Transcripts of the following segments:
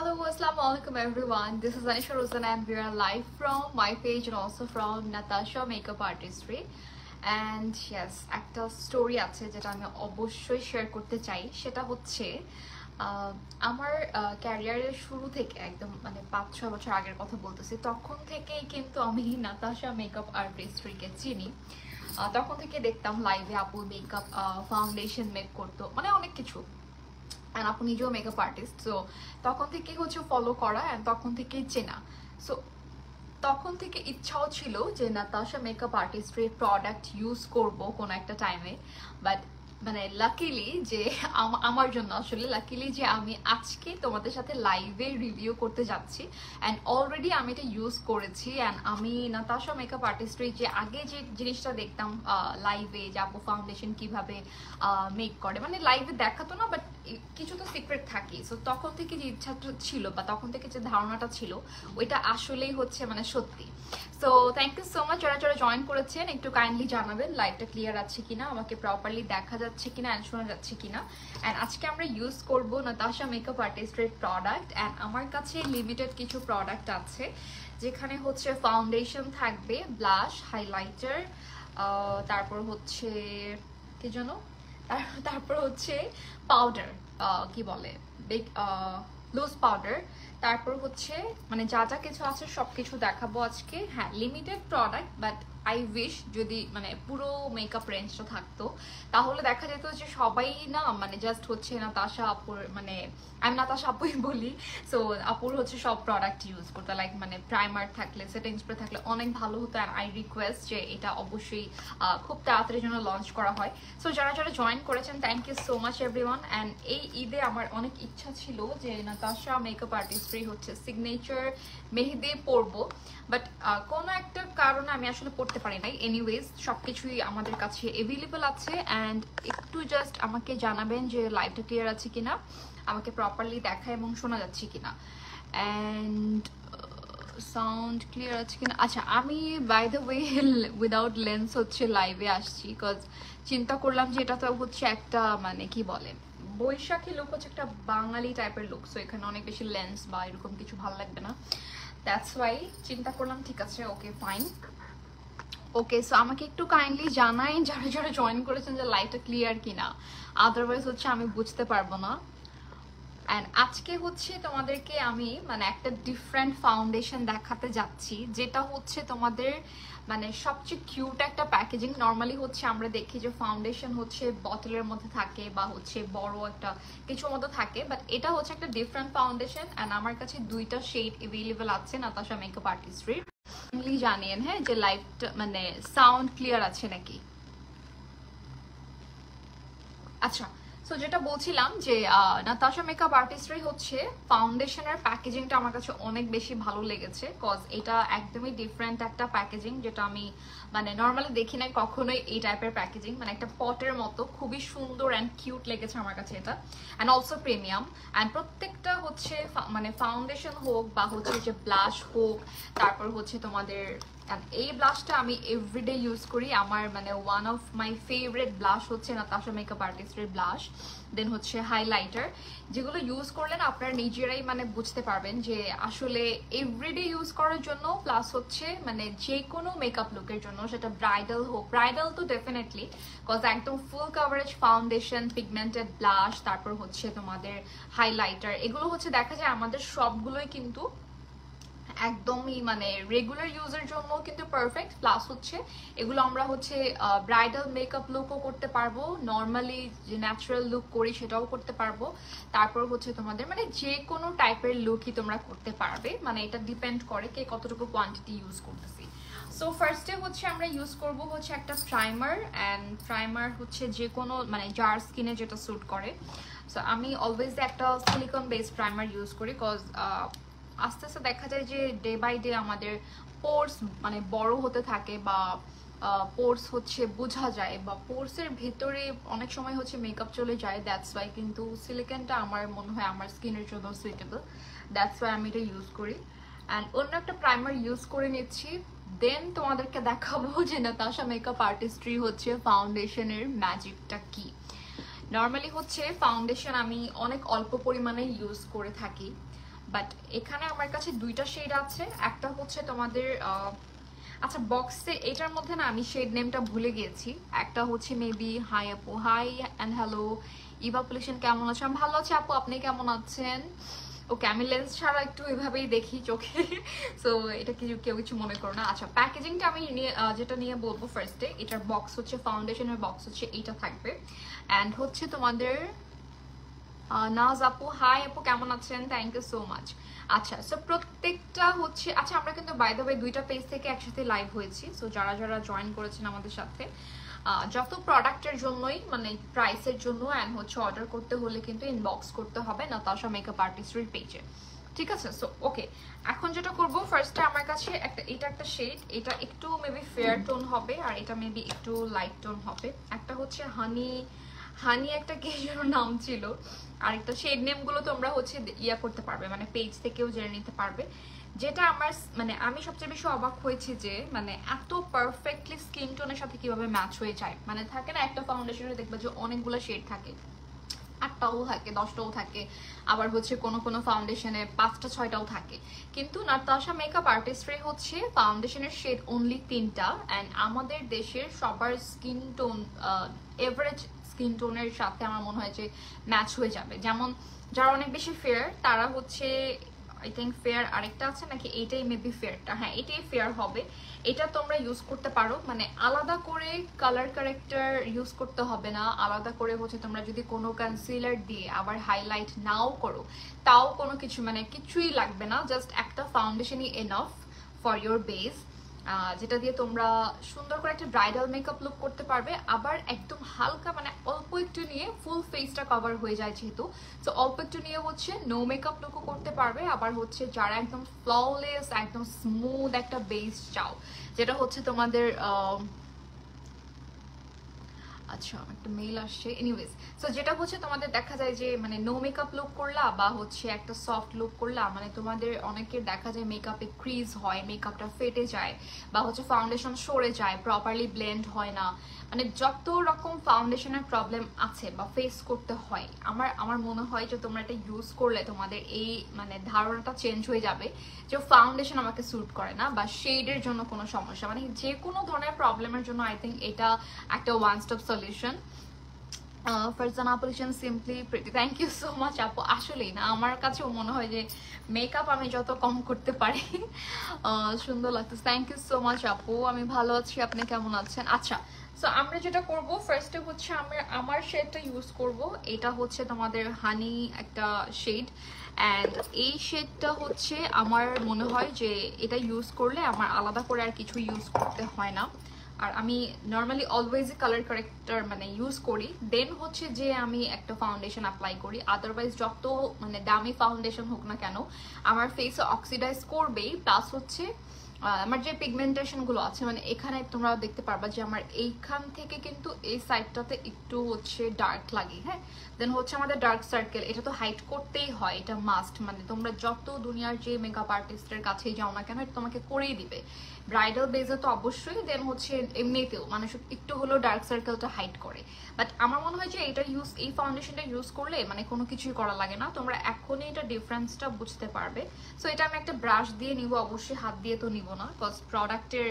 Hello, Assalamualaikum everyone. This is Anisha Rosen and we are live from my page and also from Natasha Makeup Artistry. And yes, একটা story আছে যেটা আমি অবশ্যই share করতে চাই। সেটা হচ্ছে আমার ক্যারিয়ারের শুরু থেকে একদম মানে 5-6 বছর আগের কথা বলতেছি। তখন থেকেই কিন্তু আমি নাতাশা মেকআপ আর্টিস্ট্রিকে চিনি। তখন থেকে দেখতাম লাইভে আপু মেকআপ ফাউন্ডেশন মেক করতো, মানে অনেক কিছু। অ্যান্ড আপু নিজেও মেকআপ আর্টিস্ট, সো তখন থেকেই হচ্ছে ফলো করা অ্যান্ড তখন থেকেই চেনা। সো তখন থেকে ইচ্ছাও ছিল যে নাতাশা মেকআপ আর্টিস্ট্রির প্রোডাক্ট ইউজ করব কোনো একটা টাইমে, বাট মানে লাকিলি যে আমার জন্য আসলে লাকিলি যে আমি আজকে তোমাদের সাথে লাইভে রিভিউ করতে যাচ্ছি অ্যান্ড অলরেডি আমি এটা ইউজ করেছি। অ্যান্ড আমি নাতাশা মেকআপ আর্টিস্ট্রি যে আগে যে জিনিসটা দেখতাম লাইভে যে আপু ফাউন্ডেশন কিভাবে মেক করে, মানে লাইভে দেখাতো না বাট কিছু তো সিক্রেট থাকে। সো তখন থেকে যে ইচ্ছাটা ছিল বা তখন থেকে যে ধারণাটা ছিল ওইটা আসলেই হচ্ছে মানে সত্যি। So thank you so much যারা যারা জয়েন করেছেন, একটু কাইন্ডলি জানাবেন লাইভটা ক্লিয়ার আছে কিনা, আমাকে প্রপারলি দেখা যাচ্ছে কিনা অ্যান্ড শোনা যাচ্ছে কিনা। অ্যান্ড আজকে আমরা ইউজ করবো নাতাশা মেকআপ আর্টিস্ট্রির প্রোডাক্ট। অ্যান্ড আমার কাছে লিমিটেড কিছু প্রোডাক্ট আছে যেখানে হচ্ছে ফাউন্ডেশন থাকবে, ব্লাশ, হাইলাইটার, তারপর হচ্ছে কি যেন, তারপর হচ্ছে পাউডার, কি বলে লুজ পাউডার, তারপর হচ্ছে মানে যা যা কিছু আছে সবকিছু দেখাবো আজকে। হ্যাঁ, limited product, but I wish যদি মানে পুরো মেকআপ রেঞ্জটা থাকতো তাহলে দেখা যেত যে সবাই না মানে জাস্ট হচ্ছে নাতাশা আপুর, মানে আমি নাতাশা আপুই বলি। সো আপুর হচ্ছে সব প্রোডাক্ট ইউজ করতে, লাইক মানে প্রাইমার থাকলে, সেটিং স্প্রে থাকলে অনেক ভালো হতো। অ্যান্ড আই রিকোয়েস্ট যে এটা অবশ্যই খুব তাড়াতাড়ি যেন লঞ্চ করা হয়। সো যারা যারা জয়েন করেছেন thank you so much everyone. And এই ঈদে আমার অনেক ইচ্ছা ছিল যে নাতাশা মেকআপ আর্টিস্ট্রি হচ্ছে সিগনেচার মেহেদি পরবো, বাট কোনো একটা কারণে আমি আসলে পড়তে পারি নাই। এনিওয়েজ সবকিছুই আমাদের কাছে অ্যাভেলেবল আছে। অ্যান্ড একটু জাস্ট আমাকে জানাবেন যে লাইভটা ক্লিয়ার আছে কিনা, আমাকে প্রপারলি দেখা এবং শোনা যাচ্ছে কিনা, অ্যান্ড সাউন্ড ক্লিয়ার আছে কিনা। আচ্ছা, আমি by the way without lens হচ্ছে লাইভে আসছি, বিকজ চিন্তা করলাম যে এটা তো হচ্ছে একটা মানে কি বলে বৈশাখী লুক, হচ্ছে একটা বাঙালি টাইপের লুক। সো এখানে অনেক বেশি লেন্স বা এরকম কিছু ভালো লাগবে না, দ্যাটস ওয়াই চিন্তা করলাম ঠিক আছে, ওকে ফাইন। ওকে, সো আমাকে একটু কাইন্ডলি জানাই যারা যারা জয়েন করেছেন যে লাইভটা ক্লিয়ার কিনা, আদারওয়াইজ হচ্ছে আমি বুঝতে পারবো না। অ্যান্ড আজকে হচ্ছে তোমাদেরকে আমি মানে একটা ডিফারেন্ট ফাউন্ডেশন দেখাতে যাচ্ছি, যেটা হচ্ছে তোমাদের মানে সবচেয়ে কিউট একটা প্যাকেজিং। নর্মালি হচ্ছে আমরা দেখি যে ফাউন্ডেশন হচ্ছে বটলের মধ্যে থাকে বা হচ্ছে বড় একটা কিছুর মধ্যে থাকে, বাট এটা হচ্ছে একটা ডিফারেন্ট ফাউন্ডেশন। অ্যান্ড আমার কাছে দুইটা শেড অ্যাভেলেবল আছে নাতাশা মেকআপ আর্টিস্ট্রির। জানিয়েন হ্যাঁ যে লাইভটা মানে সাউন্ড ক্লিয়ার আছে নাকি। আচ্ছা, সো যেটা বলছিলাম যে নাতাশা মেকআপ আর্টিস্ট্রি হচ্ছে ফাউন্ডেশনের প্যাকেজিংটা আমার কাছে অনেক বেশি ভালো লেগেছে, কজ এটা একদমই ডিফারেন্ট একটা প্যাকেজিং যেটা আমি মানে নর্মালি দেখি না কখনোই এই টাইপের প্যাকেজিং। মানে একটা পটের মতো খুবই সুন্দর অ্যান্ড কিউট লেগেছে আমার কাছে এটা, অ্যান্ড অলসো প্রিমিয়াম। অ্যান্ড প্রত্যেকটা হচ্ছে মানে ফাউন্ডেশন হোক বা হচ্ছে যে ব্লাশ হোক, তারপর হচ্ছে তোমাদের এই ব্লাশটা আমি এভরিডে ইউজ করি। আমার মানে one of my favourite blush হচ্ছে নাতাশা মেকআপ আর্টিস্টের ব্লাশ। দেন হচ্ছে হাইলাইটার, যেগুলো ইউজ করলে না আপনারা নিজেরাই মানে বুঝতে পারবেন যে আসলে এভরিডে ইউজ করার জন্য, প্লাস হচ্ছে মানে যে কোনো মেকআপ লুকের জন্য, সেটা ব্রাইডাল হোক, ব্রাইডাল তো ডেফিনেটলি, কজ একদম full coverage foundation, pigmented blush, তারপর হচ্ছে তোমাদের হাইলাইটার, এগুলো হচ্ছে দেখা যায় আমাদের সবগুলোই কিন্তু একদমই মানে রেগুলার ইউজের জন্য কিন্তু পারফেক্ট। প্লাস হচ্ছে এগুলো আমরা হচ্ছে ব্রাইডাল মেকআপ লুকও করতে পারবো, নর্মালি যে ন্যাচারাল লুক করি সেটাও করতে পারবো, তারপর হচ্ছে তোমাদের মানে যে কোনো টাইপের লুকই তোমরা করতে পারবে। মানে এটা ডিপেন্ড করে কে কতটুকু কোয়ান্টিটি ইউজ করতেছি। সো ফার্স্টে হচ্ছে আমরা ইউজ করব হচ্ছে একটা প্রাইমার। অ্যান্ড প্রাইমার হচ্ছে যে কোনো মানে যার স্কিনে যেটা স্যুট করে। সো আমি অলওয়েজ একটা সিলিকন বেসড প্রাইমার ইউজ করি, কজ আস্তে আস্তে দেখা যায় যে ডে বাই ডে আমাদের পোর্স মানে বড় হতে থাকে, বা পোর্স হচ্ছে বোঝা যায়, বা পোর্সের ভেতরে অনেক সময় হচ্ছে মেকআপ চলে যায়। দ্যাটস ওয়াই কিন্তু সিলিকনটা আমার মনে হয় আমার স্কিনের জন্য সুইটেবল, দ্যাটস ওয়াই আমি এটা ইউজ করি। অ্যান্ড অন্য একটা প্রাইমার ইউজ করে নিচ্ছি, দেন তোমাদেরকে দেখাবো যে নাতাশা মেকআপ আর্টিস্ট্রি হচ্ছে ফাউন্ডেশনের ম্যাজিকটা কি। নর্মালি হচ্ছে ফাউন্ডেশন আমি অনেক অল্প পরিমাণে ইউজ করে থাকি, বাট এখানে আমার কাছে দুইটা শেড আছে। একটা হচ্ছে তোমাদের আচ্ছা বক্সে এটার মধ্যে না আমি শেড নেমটা ভুলে গিয়েছি। একটা হচ্ছে মেবি হাই আপু, হাই অ্যান্ড হ্যালো ইভাপোলেশন, কেমন আছো? আমি ভালো আছি আপু, আপনি কেমন আছেন? ওকে, আমি লেন্স ছাড়া একটু এভাবেই দেখি চোখে, সো এটা কেউ কিছু মনে করো না। আচ্ছা প্যাকেজিংটা আমি যেটা নিয়ে বলবো ফার্স্টে, এটার বক্স হচ্ছে ফাউন্ডেশনের বক্স হচ্ছে এইটা থাকবে। অ্যান্ড হচ্ছে তোমাদের নাজ আপু, হাই আপু কেমন আছেন? Thank you so much. আচ্ছা সো প্রত্যেকটা হচ্ছে, আচ্ছা আমরা কিন্তু বাই দ্য ওয়ে দুইটা পেজ থেকে একসাথে লাইভ হয়েছি। সো যারা যারা জয়েন করেছেন আমাদের সাথে, যত প্রোডাক্টের জন্যই মানে প্রাইসের জন্য অ্যান্ড হচ্ছে অর্ডার করতে হলে কিন্তু ইনবক্স করতে হবে নাতাশা মেকআপ আর্টিস্টের পেজে, ঠিক আছে? সো ওকে, এখন যেটা করব ফার্স্টে আমার কাছে এটা একটা শেড, এটা একটু মেবি ফেয়ার টোন হবে আর এটা মেবি একটু লাইট টোন হবে। একটা হচ্ছে হানি একটা কি যেন নাম ছিল, আর একটা শেড নেম গুলো তোমরা হচ্ছে ইয়া করতে পারবে, মানে পেজ থেকেও জেনে নিতে পারবে। যেটা আমার মানে আমি সবচেয়ে বেশি অবাক হয়েছি যে মানে এত পারফেক্টলি স্কিন টোনের সাথে কিভাবে ম্যাচ হয়ে যায়। মানে থাকে না একটা ফাউন্ডেশনে দেখবে যে অনেকগুলো শেড থাকে, 8টাও থাকে, 10টাও থাকে, আবার হচ্ছে কোনো কোনো ফাউন্ডেশনে 5টা 6টাও থাকে, কিন্তু নাতাশা মেকআপ আর্টিস্ট্রে হচ্ছে ফাউন্ডেশনের শেড অনলি 3টা। অ্যান্ড আমাদের দেশের সবার স্কিন টোন এভারেজ স্কিন টোনের সাথে আমার মনে হয় যে ম্যাচ হয়ে যাবে। যেমন যারা অনেক বেশি ফেয়ার তারা হচ্ছে আই থিঙ্ক ফেয়ার আরেকটা আছে নাকি, এইটাই মেবি ফেয়ারটা, হ্যাঁ এটাই ফেয়ার হবে। এটা তোমরা ইউজ করতে পারো, মানে আলাদা করে কালার কারেক্টার ইউজ করতে হবে না। আলাদা করে হচ্ছে তোমরা যদি কোনো কনসিলার দিয়ে আবার হাইলাইট নাও করো তাও কোনো কিছু মানে কিছুই লাগবে না, জাস্ট একটা ফাউন্ডেশনই এনাফ ফর ইয়োর বেস, যেটা দিয়ে তোমরা সুন্দর করে একটা ব্রাইডাল মেকআপ লুক করতে পারবে। আবার একদম হালকা মানে অল্প একটু নিয়ে ফুল ফেসটা কভার হয়ে যায় যেহেতু, তো অল্প একটু নিয়ে হচ্ছে নো মেকআপ লুকও করতে পারবে। আবার হচ্ছে যারা একদম ফ্ললেস একদম স্মুথ একটা বেস চাও, যেটা হচ্ছে তোমাদের আচ্ছা একটা মেইল আসছে, এনিওয়েজ সো যেটা হচ্ছে তোমাদের দেখা যায় যে মানে নো মেকআপ লুক করলা বা হচ্ছে একটা সফট লুক করলা, মানে তোমাদের অনেকের দেখা যায় মেকআপে ক্রিজ হয়, মেকআপটা ফেটে যায়, বা হচ্ছে ফাউন্ডেশন সরে যায়, প্রপারলি ব্লেন্ড হয় না, মানে যত রকম ফাউন্ডেশনের প্রবলেম আছে বা ফেস করতে হয়, আমার মনে হয় যে তোমরা এটা ইউজ করলে তোমাদের এই মানে ধারণাটা চেঞ্জ হয়ে যাবে যে ফাউন্ডেশন আমাকে স্যুট করে না বা শেডের জন্য কোনো সমস্যা, মানে যে কোনো ধরনের প্রবলেমের জন্য আই থিঙ্ক এটা একটা one stop solution. Farzana pollution simply pretty, thank you so much আপু। আসলেই না আমার কাছেও মনে হয় যে মেকআপ আমি যত কম করতে পারি সুন্দর লাগতেছে। থ্যাংক ইউ সো মাচ আপু, আমি ভালো আছি, আপনি কেমন আছেন? আচ্ছা সো আমরা যেটা করব ফার্স্টে হচ্ছে আমার শেডটা ইউজ করব, এটা হচ্ছে তোমাদের হানি একটা শেড। অ্যান্ড এই শেডটা হচ্ছে আমার মনে হয় যে এটা ইউজ করলে আমার আলাদা করে আর কিছু ইউজ করতে হয় না। আর আমি নর্মালি অলওয়েজই কালার কারেক্টার মানে ইউজ করি, দেন হচ্ছে যে আমি একটা ফাউন্ডেশন অ্যাপ্লাই করি। আদারওয়াইজ যত মানে দামি ফাউন্ডেশন হোক না কেন আমার ফেসে অক্সিডাইজ করবেই, প্লাস হচ্ছে আমার যে পিগমেন্টেশন গুলো আছে মানে এখানে তোমরা দেখতে পারবা যে আমার এইখান থেকে কিন্তু এই সাইডটাতে একটু হচ্ছে ডার্ক লাগে, হ্যাঁ দেন হচ্ছে আমাদের ডার্ক সার্কেল, এটা তো হাইড করতেই হয়, এটা মাস্ট, মানে তোমরা যত দুনিয়ার যে মেকআপ আর্টিস্টের কাছেই যাও না কেন এটা তোমাকে করেই দিবে, ব্রাইডাল বেজে তো অবশ্যই, দেন হচ্ছে এমনিতেও মানুষ একটু হলেও ডার্ক সার্কেলটা হাইড করে। বাট আমার মনে হয় যে এই ফাউন্ডেশনটা ইউজ করলে মানে কোনো কিছুই করা লাগে না, তোমরা এখনই এটা ডিফারেন্সটা বুঝতে পারবে। সো এটা আমি একটা ব্রাশ দিয়ে নিব, অবশ্যই হাত দিয়ে তো নিব না, বিকজ প্রোডাক্টের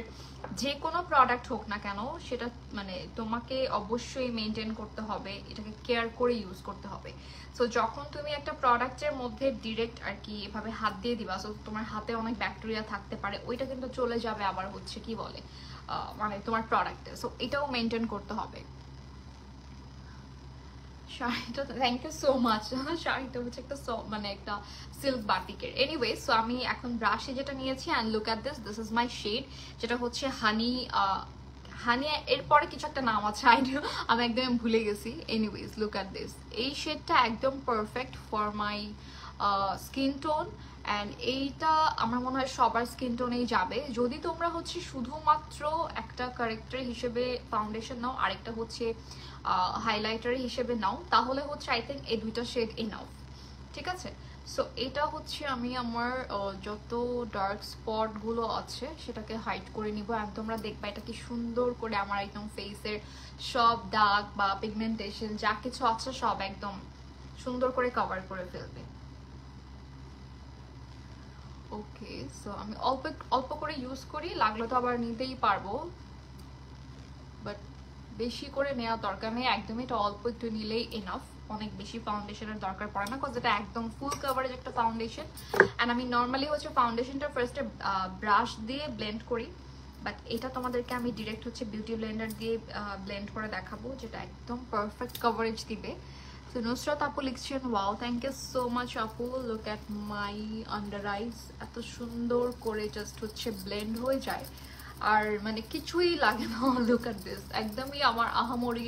যে কোনো প্রোডাক্ট হোক না কেন সেটা মানে তোমাকে অবশ্যই মেনটেন করতে হবে, এটাকে কেয়ার করে ইউজ করতে হবে। সো যখন তুমি একটা প্রোডাক্টের মধ্যে ডিরেক্ট আর কি এভাবে হাত দিয়ে দিবা, সো তোমার হাতে অনেক ব্যাকটেরিয়া থাকতে পারে, ওইটা কিন্তু চলে যাবে আবার হচ্ছে কি বলে মানে তোমার প্রোডাক্টে, সো এটাও মেনটেন করতে হবে। শাড়িটা থ্যাংক ইউ সো মাচ, শাড়িটা হচ্ছে একটা মানে একটা সিল্ক বাটিকের। এনিওয়ে সো আমি এখন ব্রাশে যেটা নিয়েছি and look at this is my shade, যেটা হচ্ছে হানি হানি এরপরে কিছু একটা নাম আছে আমি একদম ভুলে গেছি। এনিওয়েজ লুক অ্যাট দিস, এই শেডটা একদম perfect for my skin tone. And এইটা আমার মনে হয় সবার স্কিন টোনেই যাবে, যদি তোমরা হচ্ছে শুধুমাত্র একটা কারেক্টার হিসেবে ফাউন্ডেশন নাও আরেকটা হচ্ছে হাইলাইটার হিসেবে নাও, তাহলে হচ্ছে আই থিঙ্ক এই দুইটা শেড এনাফ, ঠিক আছে? সো এটা হচ্ছে আমি আমার যত ডার্ক স্পট গুলো আছে সেটাকে হাইড করে নিব, আর তোমরা দেখবা এটা কি সুন্দর করে আমার একদম ফেসের সব দাগ বা পিগমেন্টেশন যা কিছু আছে সব একদম সুন্দর করে কভার করে ফেলবে। ওকে, সো আমি অল্প অল্প করে ইউজ করি, লাগলে তো আবার নিতেই পারবো, বাট বেশি করে নেওয়া দরকার নেই একদমই, এটা অল্প একটু নিলেই এনাফ। অনেক বেশি ফাউন্ডেশনের দরকার পড়ে না, কজ এটা একদম ফুল কাভারেজ একটা ফাউন্ডেশন। অ্যান্ড আমি নর্মালি হচ্ছে ফাউন্ডেশনটা ফার্স্টে ব্রাশ দিয়ে ব্লেন্ড করি, বাট এটা তোমাদেরকে আমি ডিরেক্ট হচ্ছে বিউটি ব্লেন্ডার দিয়ে ব্লেন্ড করে দেখাবো, যেটা একদম পারফেক্ট কভারেজ দিবে। তো নুসরাত আপু লিখছেন, wow thank you so much আপু, look at my under eyes, এত সুন্দর করে জাস্ট হচ্ছে ব্লেন্ড হয়ে যায় আর মানে কিছুই লাগে না। লুক অ্যাট দিস, একদমই আমার আহামরি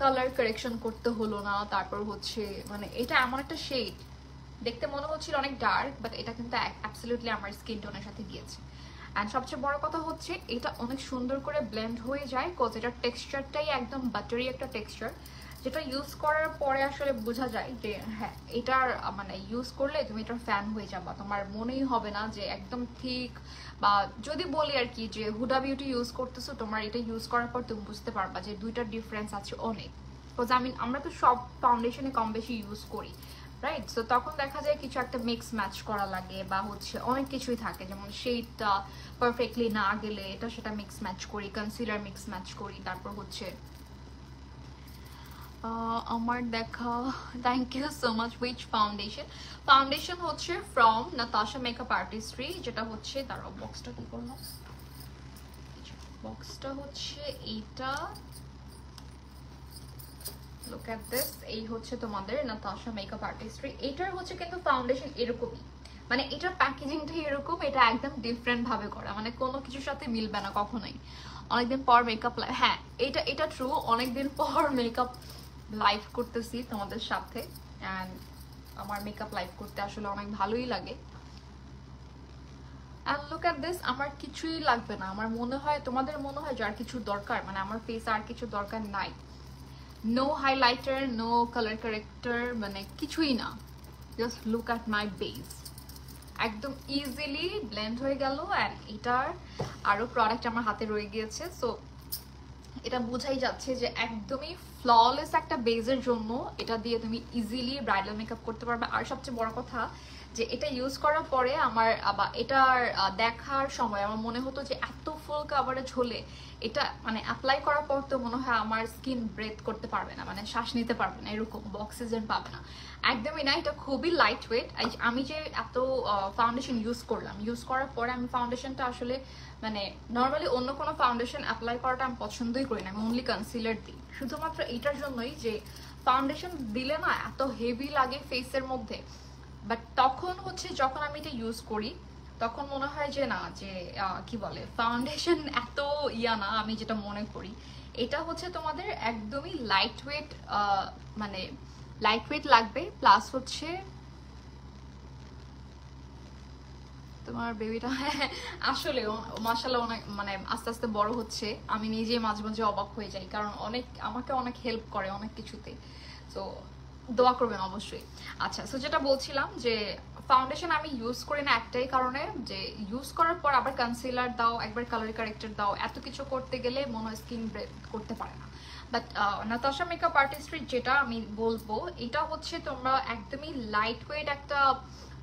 কালার কারেকশন করতে হলো না। তারপর হচ্ছে মানে এটা এমন একটা শেড, দেখতে মনে হচ্ছিল অনেক ডার্ক, বাট এটা কিন্তু অ্যাবসলিউটলি আমার স্কিন টোনের সাথে গিয়েছে। অ্যান্ড সবচেয়ে বড় কথা হচ্ছে এটা অনেক সুন্দর করে ব্লেন্ড হয়ে যায়, কজ এটার টেক্সচারটাই একদম বাটারি একটা টেক্সচার, যেটা ইউজ করার পরে আসলে বোঝা যায় যে হ্যাঁ এটার মানে ইউজ করলে তুমি এটার ফ্যান হয়ে যাবা, তোমার মনেই হবে না যে একদম ঠিক। বা যদি বলি আর কি যে হুডা বিউটি ইউজ করতেছো, তোমার এটা ইউজ করার পর তুমি বুঝতে পারবা যে দুইটার ডিফারেন্স আছে অনেক, বিকজ আমরা তো সব ফাউন্ডেশনে কম বেশি ইউজ করি, রাইট? সো তখন দেখা যায় কিছু একটা মিক্স ম্যাচ করা লাগে, বা হচ্ছে অনেক কিছুই থাকে, যেমন শেডটা পারফেক্টলি না গেলে এটা সেটা মিক্স ম্যাচ করি, কনসিলার মিক্স ম্যাচ করি, তারপর হচ্ছে আমার দেখা, thank you so much. Which foundation? Foundation হচ্ছে ফ্রম নাতাশা মেকআপ আর্টিস্ট্রি, যেটা হচ্ছে তার বক্সটা কি করলাম, বক্সটা হচ্ছে এইটা, লুক এট দিস, এই হচ্ছে তোমাদের নাতাশা মেকআপ আর্টিস্ট্রি। এটার হচ্ছে কিন্তু ফাউন্ডেশন এরকমই, মানে এটার প্যাকেজিংটা এরকম, এটা একদম ডিফারেন্ট ভাবে করা, মানে কোনো কিছুর সাথে মিলবে না কখনোই। অনেকদিন পর মেকআপ, হ্যাঁ এটা ট্রু, অনেকদিন পর মেকআপ লাইভ করতেছি তোমাদের সাথে, অ্যান্ড আমার মেকআপ লাইভ করতে আসলে অনেক ভালোই লাগে। অ্যান্ড লুক এট দিস, আমার কিছুই লাগবে না, আমার মনে হয় তোমাদের মনে হয় যে আর কিছু দরকার, মানে আমার ফেসে আর কিছু দরকার নাই, no highlighter, no colour corrector, মানে কিছুই না, just look at my base, একদম ইজিলি ব্লেন্ড হয়ে গেল। অ্যান্ড এটার আরো প্রোডাক্ট আমার হাতে রয়ে গিয়েছে, সো এটা বোঝাই যাচ্ছে যে একদমই ফ্ললেস একটা বেজের জন্য এটা দিয়ে তুমি ইজিলি ব্রাইডাল মেকআপ করতে পারবে। আর সবচেয়ে বড় কথা যে এটা ইউজ করার পরে আমার আবার এটার দেখার সময় আমার মনে হতো যে এত ফুল কাভারেজ হলে এটা মানে অ্যাপ্লাই করার পর তো মনে হয় আমার স্কিন ব্রেথ করতে পারবে না, মানে শ্বাস নিতে পারবে না, এরকম অক্সিজেন পাবে না, একদমই না। এটা খুবই লাইট ওয়েট। আমি যে এত ফাউন্ডেশন ইউজ করলাম, ইউজ করার পরে আমি ফাউন্ডেশনটা আসলে মানে নর্মালি অন্য কোনো ফাউন্ডেশন অ্যাপ্লাই করাটা আমি পছন্দই করি না, আমি অনলি কনসিলার দিই শুধুমাত্র এইটার জন্যই যে ফাউন্ডেশন দিলে না এত হেভি লাগে ফেসের মধ্যে। বাট তখন হচ্ছে যখন আমি এটা ইউজ করি তখন মনে হয় যে না, যে কি বলে ফাউন্ডেশন এত ইয়া না, আমি যেটা মনে করি এটা হচ্ছে তোমাদের একদমই লাইট ওয়েট, মানে লাইট ওয়েট লাগবে, প্লাস হচ্ছে তোমার বেবিটা আসলে মাশাআল্লাহ অনেক মানে আস্তে আস্তে বড় হচ্ছে, আমি নিজে মাঝে মাঝে অবাক হয়ে যাই, কারণ আমাকে অনেক হেল্প করে অনেক কিছুতে, তো দোয়া করবেন অবশ্যই। আচ্ছা, সো যেটা বলছিলাম যে ফাউন্ডেশন আমি ইউজ করি না একটাই কারণে, যে ইউজ করার পর আবার কনসিলার দাও, একবার কালার কারেক্টর দাও, এত কিছু করতে গেলে মনে হয় স্কিন ব্রেথ করতে পারে না। বাট নাতাশা মেকআপ আর্টিস্ট্রি যেটা আমি বলবো, এটা হচ্ছে তোমরা একদমই লাইট ওয়েট একটা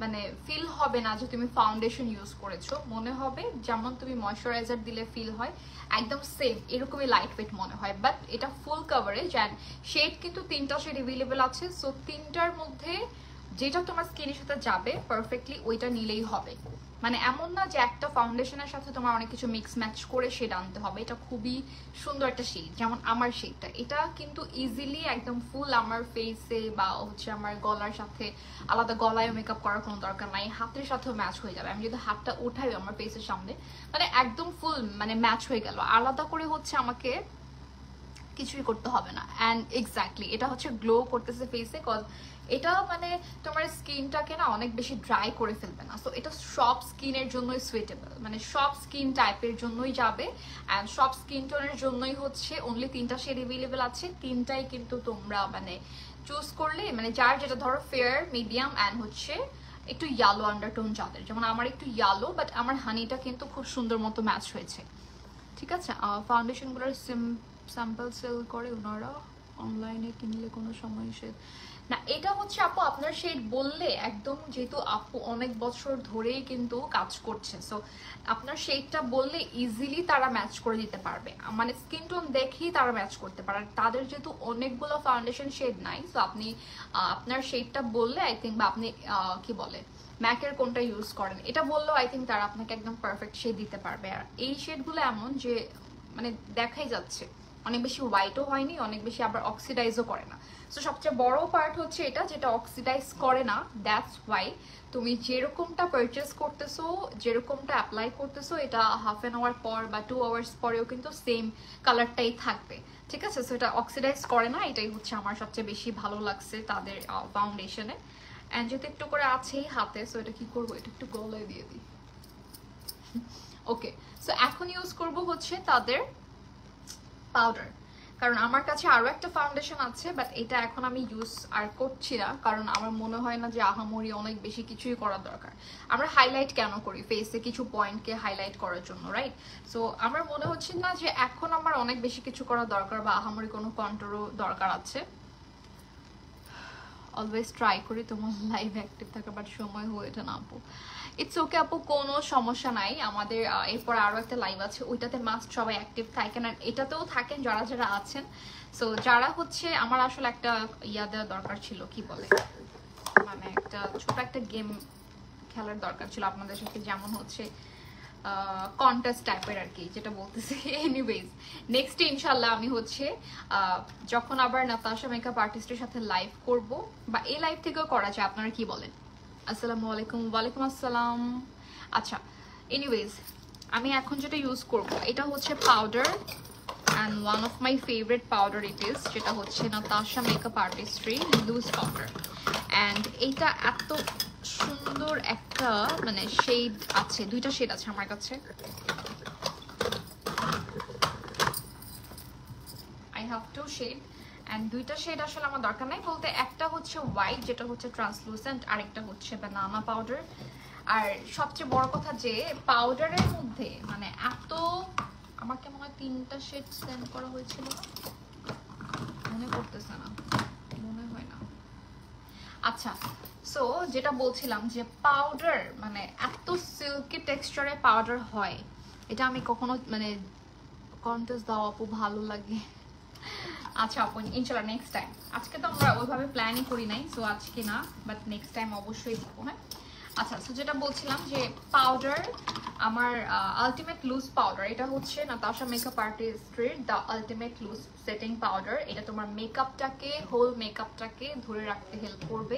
মানে ফিল হবে না যে তুমি ফাউন্ডেশন ইউজ করেছো, মনে হবে যেমন তুমি ময়শ্চারাইজার দিলে ফিল হয় একদম সেম এরকমই লাইট ওয়েট মনে হয়। বাট এটা ফুল কাভারেজ, অ্যান্ড শেড কিন্তু 3টা শেড অ্যাভেলেবেল আছে, সো 3টার মধ্যে যেটা তোমার স্কিনের সাথে যাবে পারফেক্টলি ওইটা নিলেই হবে। মানে এমন না যে একটা ফাউন্ডেশনের সাথে তোমার অনেক কিছু মিক্স ম্যাচ করে শেড আনতে হবে, এটা খুবই সুন্দর একটা শেড, যেমন আমার শেডটা এটা কিন্তু ইজিলি একদম ফুল আমার ফেসে বা হচ্ছে আমার গলার সাথে, আলাদা গলায় মেকআপ করার কোনো দরকার নাই, হাতের সাথেও ম্যাচ হয়ে যাবে, আমি যদি হাতটা উঠাই আমার ফেসের সামনে মানে একদম ফুল মানে ম্যাচ হয়ে গেল, আলাদা করে হচ্ছে আমাকে কিছুই করতে হবে না। অ্যান্ড এক্স্যাক্টলি এটা হচ্ছে গ্লো করতেছে ফেসে, কজ এটা মানে তোমার স্কিনটাকে না অনেক বেশি ড্রাই করে ফেলবে না, সো এটা সব স্কিনের জন্যই সুইটেবল, মানে সব স্কিন টাইপের জন্যই যাবে। অ্যান্ড সব স্কিন টোনের জন্যই হচ্ছে অনলি 3টা শেড অ্যাভেলেবেল আছে, 3টাই কিন্তু তোমরা মানে চুজ করলে মানে যার যেটা ধরো ফেয়ার, মিডিয়াম অ্যান্ড হচ্ছে একটু ইয়ালো আন্ডারটোন যাদের, যেমন আমার একটু ইয়ালো, বাট আমার হানিটা কিন্তু খুব সুন্দর মতো ম্যাচ হয়েছে। ঠিক আছে, ফাউন্ডেশনগুলোর স্যাম্পল সেল করে ওনারা, অনলাইনে কিনলে কোনো সমস্যা না। এটা হচ্ছে আপু আপনার শেড বললে একদম, যেহেতু আপু অনেক বছর ধরেই কিন্তু কাজ করছে, সো আপনার শেডটা বললে ইজিলি তারা ম্যাচ করে দিতে পারবে, মানে স্কিন টোন দেখেই তারা ম্যাচ করতে পারে। তাদের যেহেতু অনেকগুলো ফাউন্ডেশন শেড নাই, সো আপনি আপনার শেডটা বললে আই থিঙ্ক, বা আপনি কি বলে ম্যাকের কোনটা ইউজ করেন এটা বললেও আই থিঙ্ক তারা আপনাকে একদম পারফেক্ট শেড দিতে পারবে। আর এই শেডগুলো এমন যে মানে দেখাই যাচ্ছে অনেক বেশি হোয়াইটও হয়নি, অনেক বেশি আবার অক্সিডাইজও করে না। সো সবচেয়ে বড় পার্ট হচ্ছে এটা, যেটা অক্সিডাইজ করে না। দ্যাটস ওয়াই তুমি যেরকমটা পারচেস করতেছো, যেরকমটা অ্যাপ্লাই করতেছো, এটা হাফ অ্যান আওয়ার পর বা 2 আওয়ার্স পরেও কিন্তু সেম কালারটাই থাকবে, ঠিক আছে? সো এটা অক্সিডাইজ করে না, এটাই হচ্ছে আমার সবচেয়ে বেশি ভালো লাগছে তাদের ফাউন্ডেশনে। অ্যান্ড যেহেতু একটু করে আছেই হাতে, সো এটা কি করবো, এটা একটু গলায় দিয়ে দিই। ওকে, সো এখন ইউজ করব হচ্ছে তাদের পাউডার, কারণ আমার কাছে আরো একটা ফাউন্ডেশন আছে, বাট এটা এখন আমি ইউজ আর করছি না, কারণ আমার মনে হয় না যে আহামরি অনেক বেশি কিছুই করার দরকার। আমরা হাইলাইট কেন করি? ফেসে কিছু পয়েন্টকে হাইলাইট করার জন্য, রাইট? সো আমার মনে হচ্ছে না যে এখন আমার অনেক বেশি কিছু করার দরকার বা আহামরি কোনো কন্ট্রোলও দরকার আছে। অলওয়েজ ট্রাই করি তোমার লাইভ অ্যাক্টিভ থাকা, বাট সময় হয়ে ওঠে না আপু। ইটস ওকে আপু, কোনো সমস্যা নাই। আমাদের এরপর আরো একটা লাইভ আছে, ওইটাতে মাস্ট সবাই অ্যাক্টিভ থাকেন, আর এটাতেও থাকেন যারা যারা আছেন। সো যারা হচ্ছে, আমার আসলে একটা ইয়া দেওয়ার দরকার ছিল, কি বলে, মানে একটা ছোট একটা গেম খেলার দরকার ছিল আপনাদের সাথে, যেমন হচ্ছে কন্টেস্ট টাইপের আর কি, যেটা বলতেছি। এনিওয়েজ নেক্সট ইনশাল্লাহ আমি হচ্ছে যখন আবার নাতাশা মেকআপ আর্টিস্টের সাথে লাইভ করব, বা এই লাইভ থেকেও করা যায়, আপনারা কি বলেন? আসসালামু আলাইকুম। ওয়ালাইকুম আসসালাম। আচ্ছা, এনিওয়েজ আমি এখন যেটা ইউজ করব এটা হচ্ছে powder, and one of my favourite powder it is, যেটা হচ্ছে Natasha makeup artistry loose powder. And এইটা এত সুন্দর একটা মানে শেড আছে, দুইটা শেড আছে আমার কাছে। I have two shade, and দুইটা শেড আসলে আমার দরকার নাই বলতে, একটা হচ্ছে হোয়াইট যেটা হচ্ছে ট্রান্সলুসেন্ট, আরেকটা হচ্ছে বানানা পাউডার। আর সবচেয়ে বড় কথা যে পাউডারের মধ্যে মানে এত, আমাকে মনে হয় 3টা শেড সেন্ড করা হয়েছিল, মনে করতেছে না, মনে হয় না। আচ্ছা, সো যেটা বলছিলাম যে পাউডার মানে এত সিল্কি টেক্সচারে পাউডার হয়, এটা আমি কখনো মানে কন্টেস্ট দাও আপু, ভালো লাগে। আচ্ছা আপু, ইনশাল্লাহ নেক্সট টাইম। আজকে তো আমরা ওইভাবে প্ল্যানই করি নাই, সো আজকে না, বাট নেক্সট টাইম অবশ্যই দিব। হ্যাঁ, আচ্ছা, সো যেটা বলছিলাম যে পাউডার, আমার আলটিমেট লুজ পাউডার, এটা হচ্ছে নাতাশা মেকআপ আর্টিস্ট্রির the ultimate loose setting powder. এটা তোমার মেকআপটাকে, হোল মেকআপটাকে ধরে রাখতে হেল্প করবে,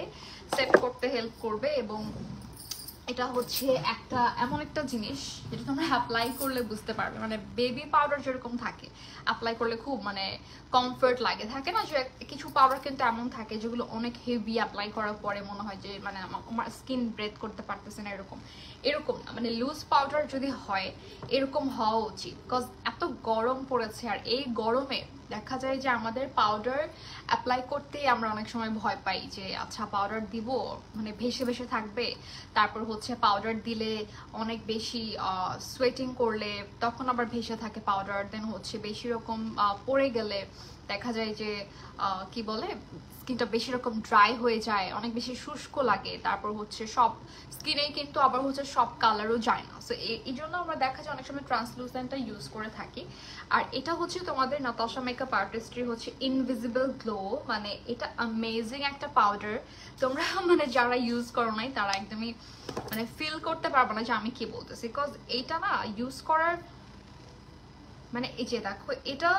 সেট করতে হেল্প করবে, এবং এটা হচ্ছে একটা এমন একটা জিনিস যেটা তোমরা অ্যাপ্লাই করলে বুঝতে পারবে, মানে বেবি পাউডার যেরকম থাকে অ্যাপ্লাই করলে খুব মানে কমফর্ট লাগে, থাকে না যে কিছু পাউডার কিন্তু এমন থাকে যেগুলো অনেক হেভি অ্যাপ্লাই করার পরে মনে হয় যে মানে আমার স্কিন ব্রেথ করতে পারতেছে না, এরকম এরকম না, মানে লুজ পাউডার যদি হয় এরকম হওয়া উচিত। বিকজ এত গরম পড়েছে, আর এই গরমে দেখা যায় যে আমাদের পাউডার অ্যাপ্লাই করতেই আমরা অনেক সময় ভয় পাই যে আচ্ছা পাউডার দিব মানে ভেসে ভেসে থাকবে, তারপর হচ্ছে পাউডার দিলে অনেক বেশি সোয়েটিং করলে তখন আবার ভেসে থাকে পাউডার, দেন হচ্ছে বেশি রকম পড়ে গেলে দেখা যায় যে কি বলে স্কিনটা বেশি রকম ড্রাই হয়ে যায়, অনেক বেশি শুষ্ক লাগে, তারপর হচ্ছে সব স্কিনেই কিন্তু আবার হচ্ছে সব কালারও যায় না। সো এই জন্য আমরা দেখা যায় অনেক সময় ট্রান্সলুসেন্টটা ইউজ করে থাকি। আর এটা হচ্ছে তোমাদের নাতাশা মেকআপ আর্টিস্ট্রি হচ্ছে ইনভিজিবল গ্লো, মানে এটা অ্যামেজিং একটা পাউডার। তোমরা মানে যারা ইউজ করো নাই তারা একদমই মানে ফিল করতে পারবে না যে আমি কি বলতেছি, বিকজ এইটা না ইউজ করার মানে এই যে দেখো এটা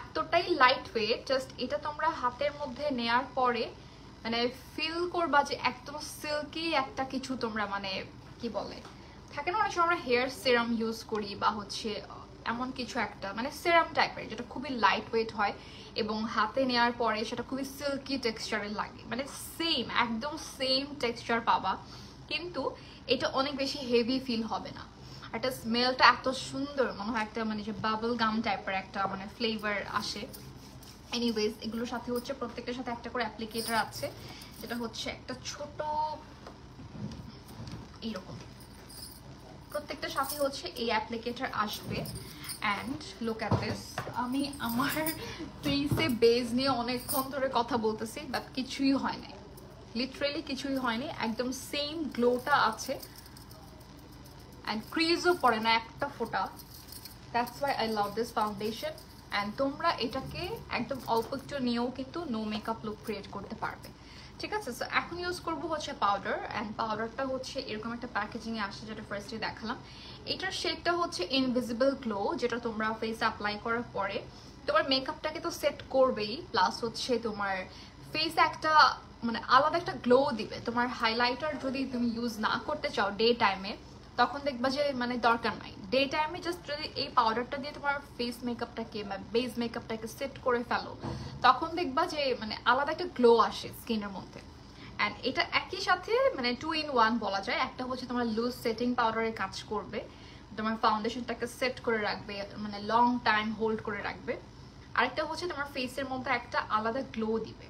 এতটাই লাইট ওয়েট, জাস্ট এটা তোমরা হাতের মধ্যে নেয়ার পরে মানে ফিল করবা যে একদম সিল্কি একটা কিছু তোমরা মানে কি বলে থাকে না অনেক সময় আমরা হেয়ার সিরাম ইউজ করি বা হচ্ছে এমন কিছু একটা মানে সিরাম টাইপের যেটা খুবই লাইট ওয়েট হয় এবং হাতে নেওয়ার পরে সেটা খুবই সিল্কি টেক্সচারের লাগে, মানে সেম একদম সেম টেক্সচার পাবা, কিন্তু এটা অনেক বেশি হেভি ফিল হবে না। একটা স্মেলটা এত সুন্দর মনে হয় একটা মানে যে বাবল গাম টাইপের একটা মানে ফ্লেভার আসে। এনিওয়েজ এগুলোর সাথে হচ্ছে প্রত্যেকটার সাথে একটা করে অ্যাপ্লিকেটর আছে, যেটা হচ্ছে একটা ছোট এইরকম, প্রত্যেকটার সাথে হচ্ছে এই অ্যাপ্লিকেটর আসবে। And look at this. আমি আমার ফেসে বেজ নিয়ে অনেকক্ষণ ধরে কথা বলতেছি, বাট কিছুই হয় নাই, লিটারেলি কিছুই হয়নি, একদম সেম গ্লোটা আছে অ্যান্ড ক্রিজও পড়ে না একটা ফোঁটা। That's why I love this foundation. And তোমরা এটাকে একদম অল্প একটু নিয়েও কিন্তু নো মেকআপ লুক ক্রিয়েট করতে পারবে, ঠিক আছে? সো এখন ইউজ করবো হচ্ছে পাউডার, অ্যান্ড পাউডারটা হচ্ছে এরকম একটা প্যাকেজিংয়ে আসে, যেটা ফার্স্টে দেখালাম। এটার শেডটা হচ্ছে ইনভিজিবল গ্লো, যেটা তোমরা ফেসে অ্যাপ্লাই করার পরে তোমার মেকআপটাকে তো সেট করবেই, প্লাস হচ্ছে তোমার ফেসে একটা মানে আলাদা একটা গ্লো দিবে। তোমার হাইলাইটার যদি তুমি ইউজ না করতে চাও ডে টাইমে, তখন দেখবা যে মানে দরকার নাই। ডে টাইমে জাস্ট যদি এই পাউডারটা দিয়ে তোমার ফেস মেকআপটাকে বা বেস মেকআপটাকে সেট করে ফেলো, তখন দেখবা যে মানে আলাদা একটা গ্লো আসে স্কিনের মধ্যে। অ্যান্ড এটা একই সাথে মানে 2 in 1 বলা যায়। একটা হচ্ছে তোমার লুজ সেটিং পাউডারের কাজ করবে, তোমার ফাউন্ডেশনটাকে সেট করে রাখবে, মানে লং টাইম হোল্ড করে রাখবে। আরেকটা হচ্ছে তোমার ফেসের মধ্যে একটা আলাদা গ্লো দিবে।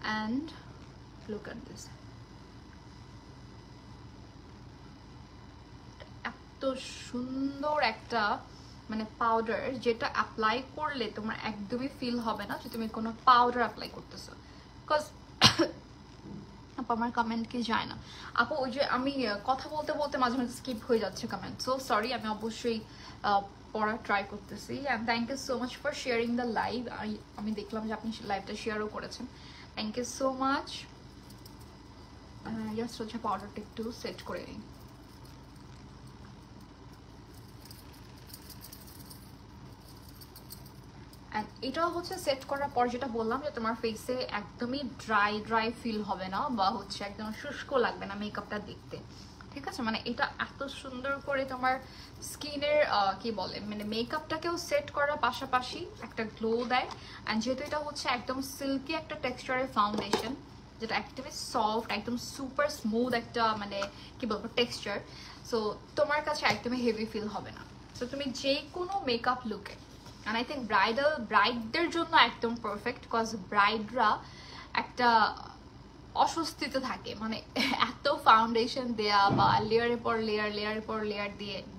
অ্যান্ড লুক এট দিস, এত সুন্দর একটা মানে পাউডার, যেটা অ্যাপ্লাই করলে তোমার একদমই ফিল হবে না যে তুমি কোনো পাউডার অ্যাপ্লাই করতেছো। বিকজ আপু আমার কমেন্ট কি যায় না আপু, ওই যে আমি কথা বলতে বলতে মাঝে মাঝে স্কিপ হয়ে যাচ্ছে কমেন্ট, সো সরি। আমি অবশ্যই পড়া ট্রাই করতেছি। And thank you so much for sharing the live. আমি দেখলাম যে আপনি লাইভটা শেয়ারও করেছেন, thank you so much. Just হচ্ছে পাউডারটা একটু সেট করে নিই। এটাও হচ্ছে সেট করার পর যেটা বললাম যে তোমার ফেসে একদমই ড্রাই ফিল হবে না, বা হচ্ছে একদম শুষ্ক লাগবে না মেকআপটা দেখতে, ঠিক আছে? মানে এটা এত সুন্দর করে তোমার স্কিনের কি বলে মানে মেকআপটাকেও সেট করার পাশাপাশি একটা গ্লো দেয়। অ্যান্ড যেহেতু এটা হচ্ছে একদম সিল্কি একটা টেক্সচারের ফাউন্ডেশন, যেটা একদমই সফট, একদম সুপার স্মুথ একটা মানে কি বলবো টেক্সচার, সো তোমার কাছে একদমই হেভি ফিল হবে না। সো তুমি যে কোনো মেকআপ লুকে, and I think ব্রাইডদের জন্য একদম পারফেক্ট, বিকজ ব্রাইডরা একটা অস্বস্তিতে থাকে, মানে এত ফাউন্ডেশন দেয়া বা লেয়ারের পর লেয়ার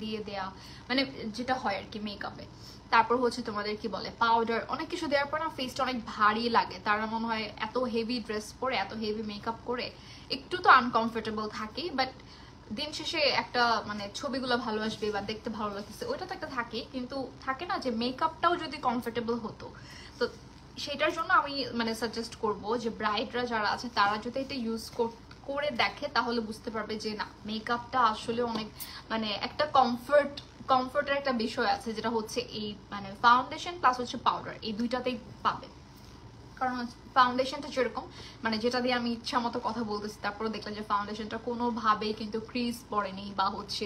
দিয়ে দেয়া, মানে যেটা হয় আর কি মেকআপে। তারপর হচ্ছে তোমাদের কি বলে পাউডার, অনেক কিছু দেওয়ার পর না ফেসটা অনেক ভারী লাগে। তারা মনে হয় এত হেভি ড্রেস পরে এত হেভি মেকআপ করে একটু তো আনকমফোর্টেবল থাকেই, বাট দিন শেষে একটা মানে ছবিগুলো ভালো আসবে বা দেখতে ভালো লাগতেছে, ওইটা তো একটা থাকে। কিন্তু থাকে না যে মেকআপটাও যদি কমফোর্টেবল হতো, তো সেটার জন্য আমি মানে সাজেস্ট করব যে ব্রাইডরা যারা আছে তারা যদি এটা ইউজ করে দেখে, তাহলে বুঝতে পারবে যে না মেকআপটা আসলে অনেক মানে একটা কমফোর্টের একটা বিষয় আছে, যেটা হচ্ছে এই মানে ফাউন্ডেশন প্লাস হচ্ছে পাউডার, এই দুইটাতেই পাবে। কারণ ফাউন্ডেশনটা যেরকম মানে যেটা দিয়ে আমি ইচ্ছা মতো কথা বলতেছি, তারপরে দেখলাম যে ফাউন্ডেশনটা কোনোভাবেই কিন্তু ক্রিজ পড়েনি বা হচ্ছে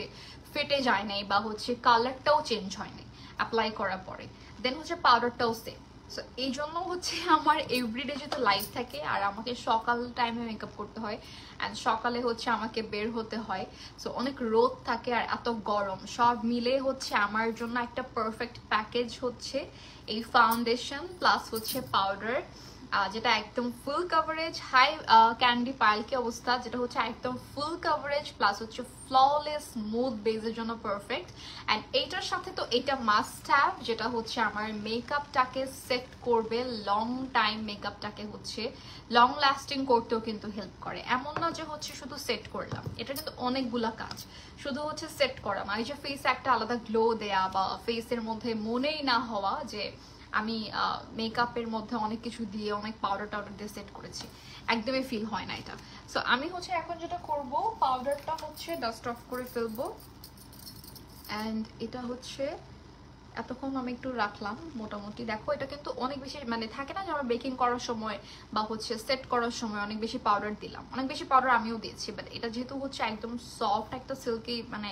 ফেটে যায় নাই বা হচ্ছে কালারটাও চেঞ্জ হয়নি অ্যাপ্লাই করার পরে। দেন হচ্ছে পাউডারটাও সেম। সো এই জন্য হচ্ছে আমার এভরিডে যেহেতু লাইফ থাকে আর আমাকে সকাল টাইমে মেকআপ করতে হয়, অ্যান্ড সকালে হচ্ছে আমাকে বের হতে হয়, সো অনেক রোদ থাকে আর এত গরম, সব মিলে হচ্ছে আমার জন্য একটা পারফেক্ট প্যাকেজ হচ্ছে এই ফাউন্ডেশন প্লাস হচ্ছে পাউডার, যেটা একদম ফুল কভারেজ হাই ক্যান্ডি পাইলকি অবস্থা, যেটা হচ্ছে একদম ফুল কভারেজ প্লাস হচ্ছে ফ্ললেস স্মুথ বেজের জন্য পারফেক্ট। অ্যান্ড এইটার সাথে তো এটা মাস্ট হ্যাভ, যেটা হচ্ছে আমার মেকআপটাকে সেট করবে লং টাইম, মেকআপটাকে হচ্ছে লং লাস্টিং করতেও কিন্তু হেল্প করে। এমন না যে হচ্ছে শুধু সেট করলাম, এটা কিন্তু অনেকগুলা কাজ, শুধু হচ্ছে সেট করা মানে যে ফেসে একটা আলাদা গ্লো দেয়া বা ফেসের মধ্যে মনেই না হওয়া যে আমি মেকআপের মধ্যে অনেক কিছু দিয়ে অনেক পাউডার দিয়ে সেট করেছি, একদমই ফিল হয় না এটা। সো আমি হচ্ছে এখন যেটা করব পাউডারটা হচ্ছে ডাস্ট অফ করে ফেলবো। অ্যান্ড এটা হচ্ছে এতক্ষণ আমি একটু রাখলাম মোটামুটি। দেখো এটা কিন্তু অনেক বেশি মানে থাকে না যে আমরা বেকিং করার সময় বা হচ্ছে সেট করার সময় অনেক বেশি পাউডার দিলাম, অনেক বেশি পাউডার আমিও দিয়েছি, বাট এটা যেহেতু হচ্ছে একদম সফট একটা সিল্কি মানে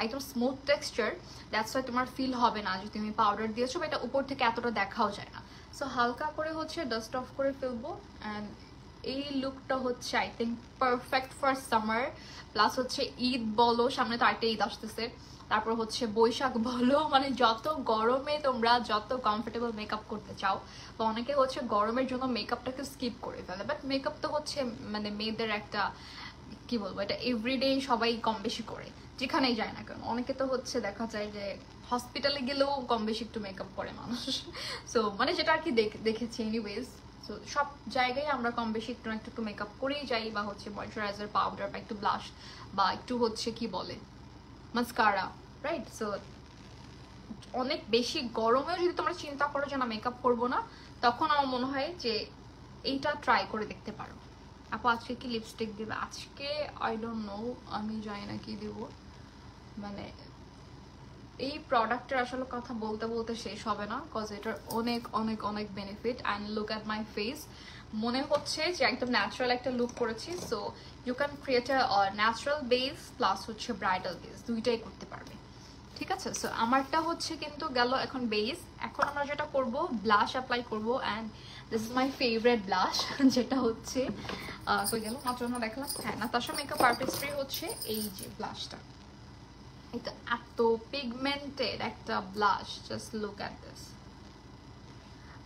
একদম স্মুথ টেক্সচার, দ্যাটস ওয়াই তোমার ফিল হবে না যে তুমি পাউডার দিয়েছো, বা এটা উপর থেকে এতটা দেখাও যায় না। সো হালকা করে হচ্ছে ডাস্ট অফ করে ফেলবো। অ্যান্ড এই লুকটা হচ্ছে I think perfect for summer, plus হচ্ছে ঈদ বলো, সামনে তো আরেকটা ঈদ আসতেছে, তারপর হচ্ছে বৈশাখ বলো, মানে যত গরমে তোমরা যত কমফোর্টেবল মেকআপ করতে চাও, বা অনেকে হচ্ছে গরমের জন্য মেকআপটাকে স্কিপ করে ফেলে, বাট মেকআপ তো হচ্ছে মানে মেয়েদের একটা কি বলবো, এটা এভরিডে সবাই কম বেশি করে, যেখানেই যায় না কেন। অনেকে তো হচ্ছে দেখা যায় যে হসপিটালে গেলেও কম বেশি একটু মেকআপ করে মানুষ। সো মানে যেটা আর কি দেখেছি এনিওয়েজ। সো সব জায়গায় আমরা কম বেশি একটু না একটু মেকআপ করেই যাই, বা হচ্ছে ময়শ্চারাইজার, পাউডার, বা একটু ব্লাশ, বা একটু হচ্ছে কি বলে মাস্কারা, রাইট? সো অনেক বেশি গরমেও যদি তোমরা চিন্তা করো যে না মেকআপ করবো না, তখন আমার মনে হয় যে এইটা ট্রাই করে দেখতে পারো। আপু আজকে কি লিপস্টিক দিবে? আজকে আই ডোন্ট নো, আমি জানি না কি দিব। মানে এই প্রোডাক্টের আসলে কথা বলতে বলতে শেষ হবে না, কজ এটার অনেক অনেক অনেক benefit. And look at my face, মনে হচ্ছে যে একদম ন্যাচারাল একটা লুক করেছি। So you can create a natural base plus হচ্ছে ব্রাইডাল বেস, দুইটাই করতে পারবে, ঠিক আছে? সো আমারটা হচ্ছে কিন্তু গেল এখন বেস। এখন আমরা যেটা করব, ব্লাশ অ্যাপ্লাই করব। And this is my favourite blush, যেটা হচ্ছে কই গেল মাত্র না দেখলাম, হ্যাঁ, নাতাশা মেকআপ আর্টিস্ট্রি হচ্ছে এই যে ব্লাশটা। এটা এত পিগমেন্টেড একটা blush, just look at this.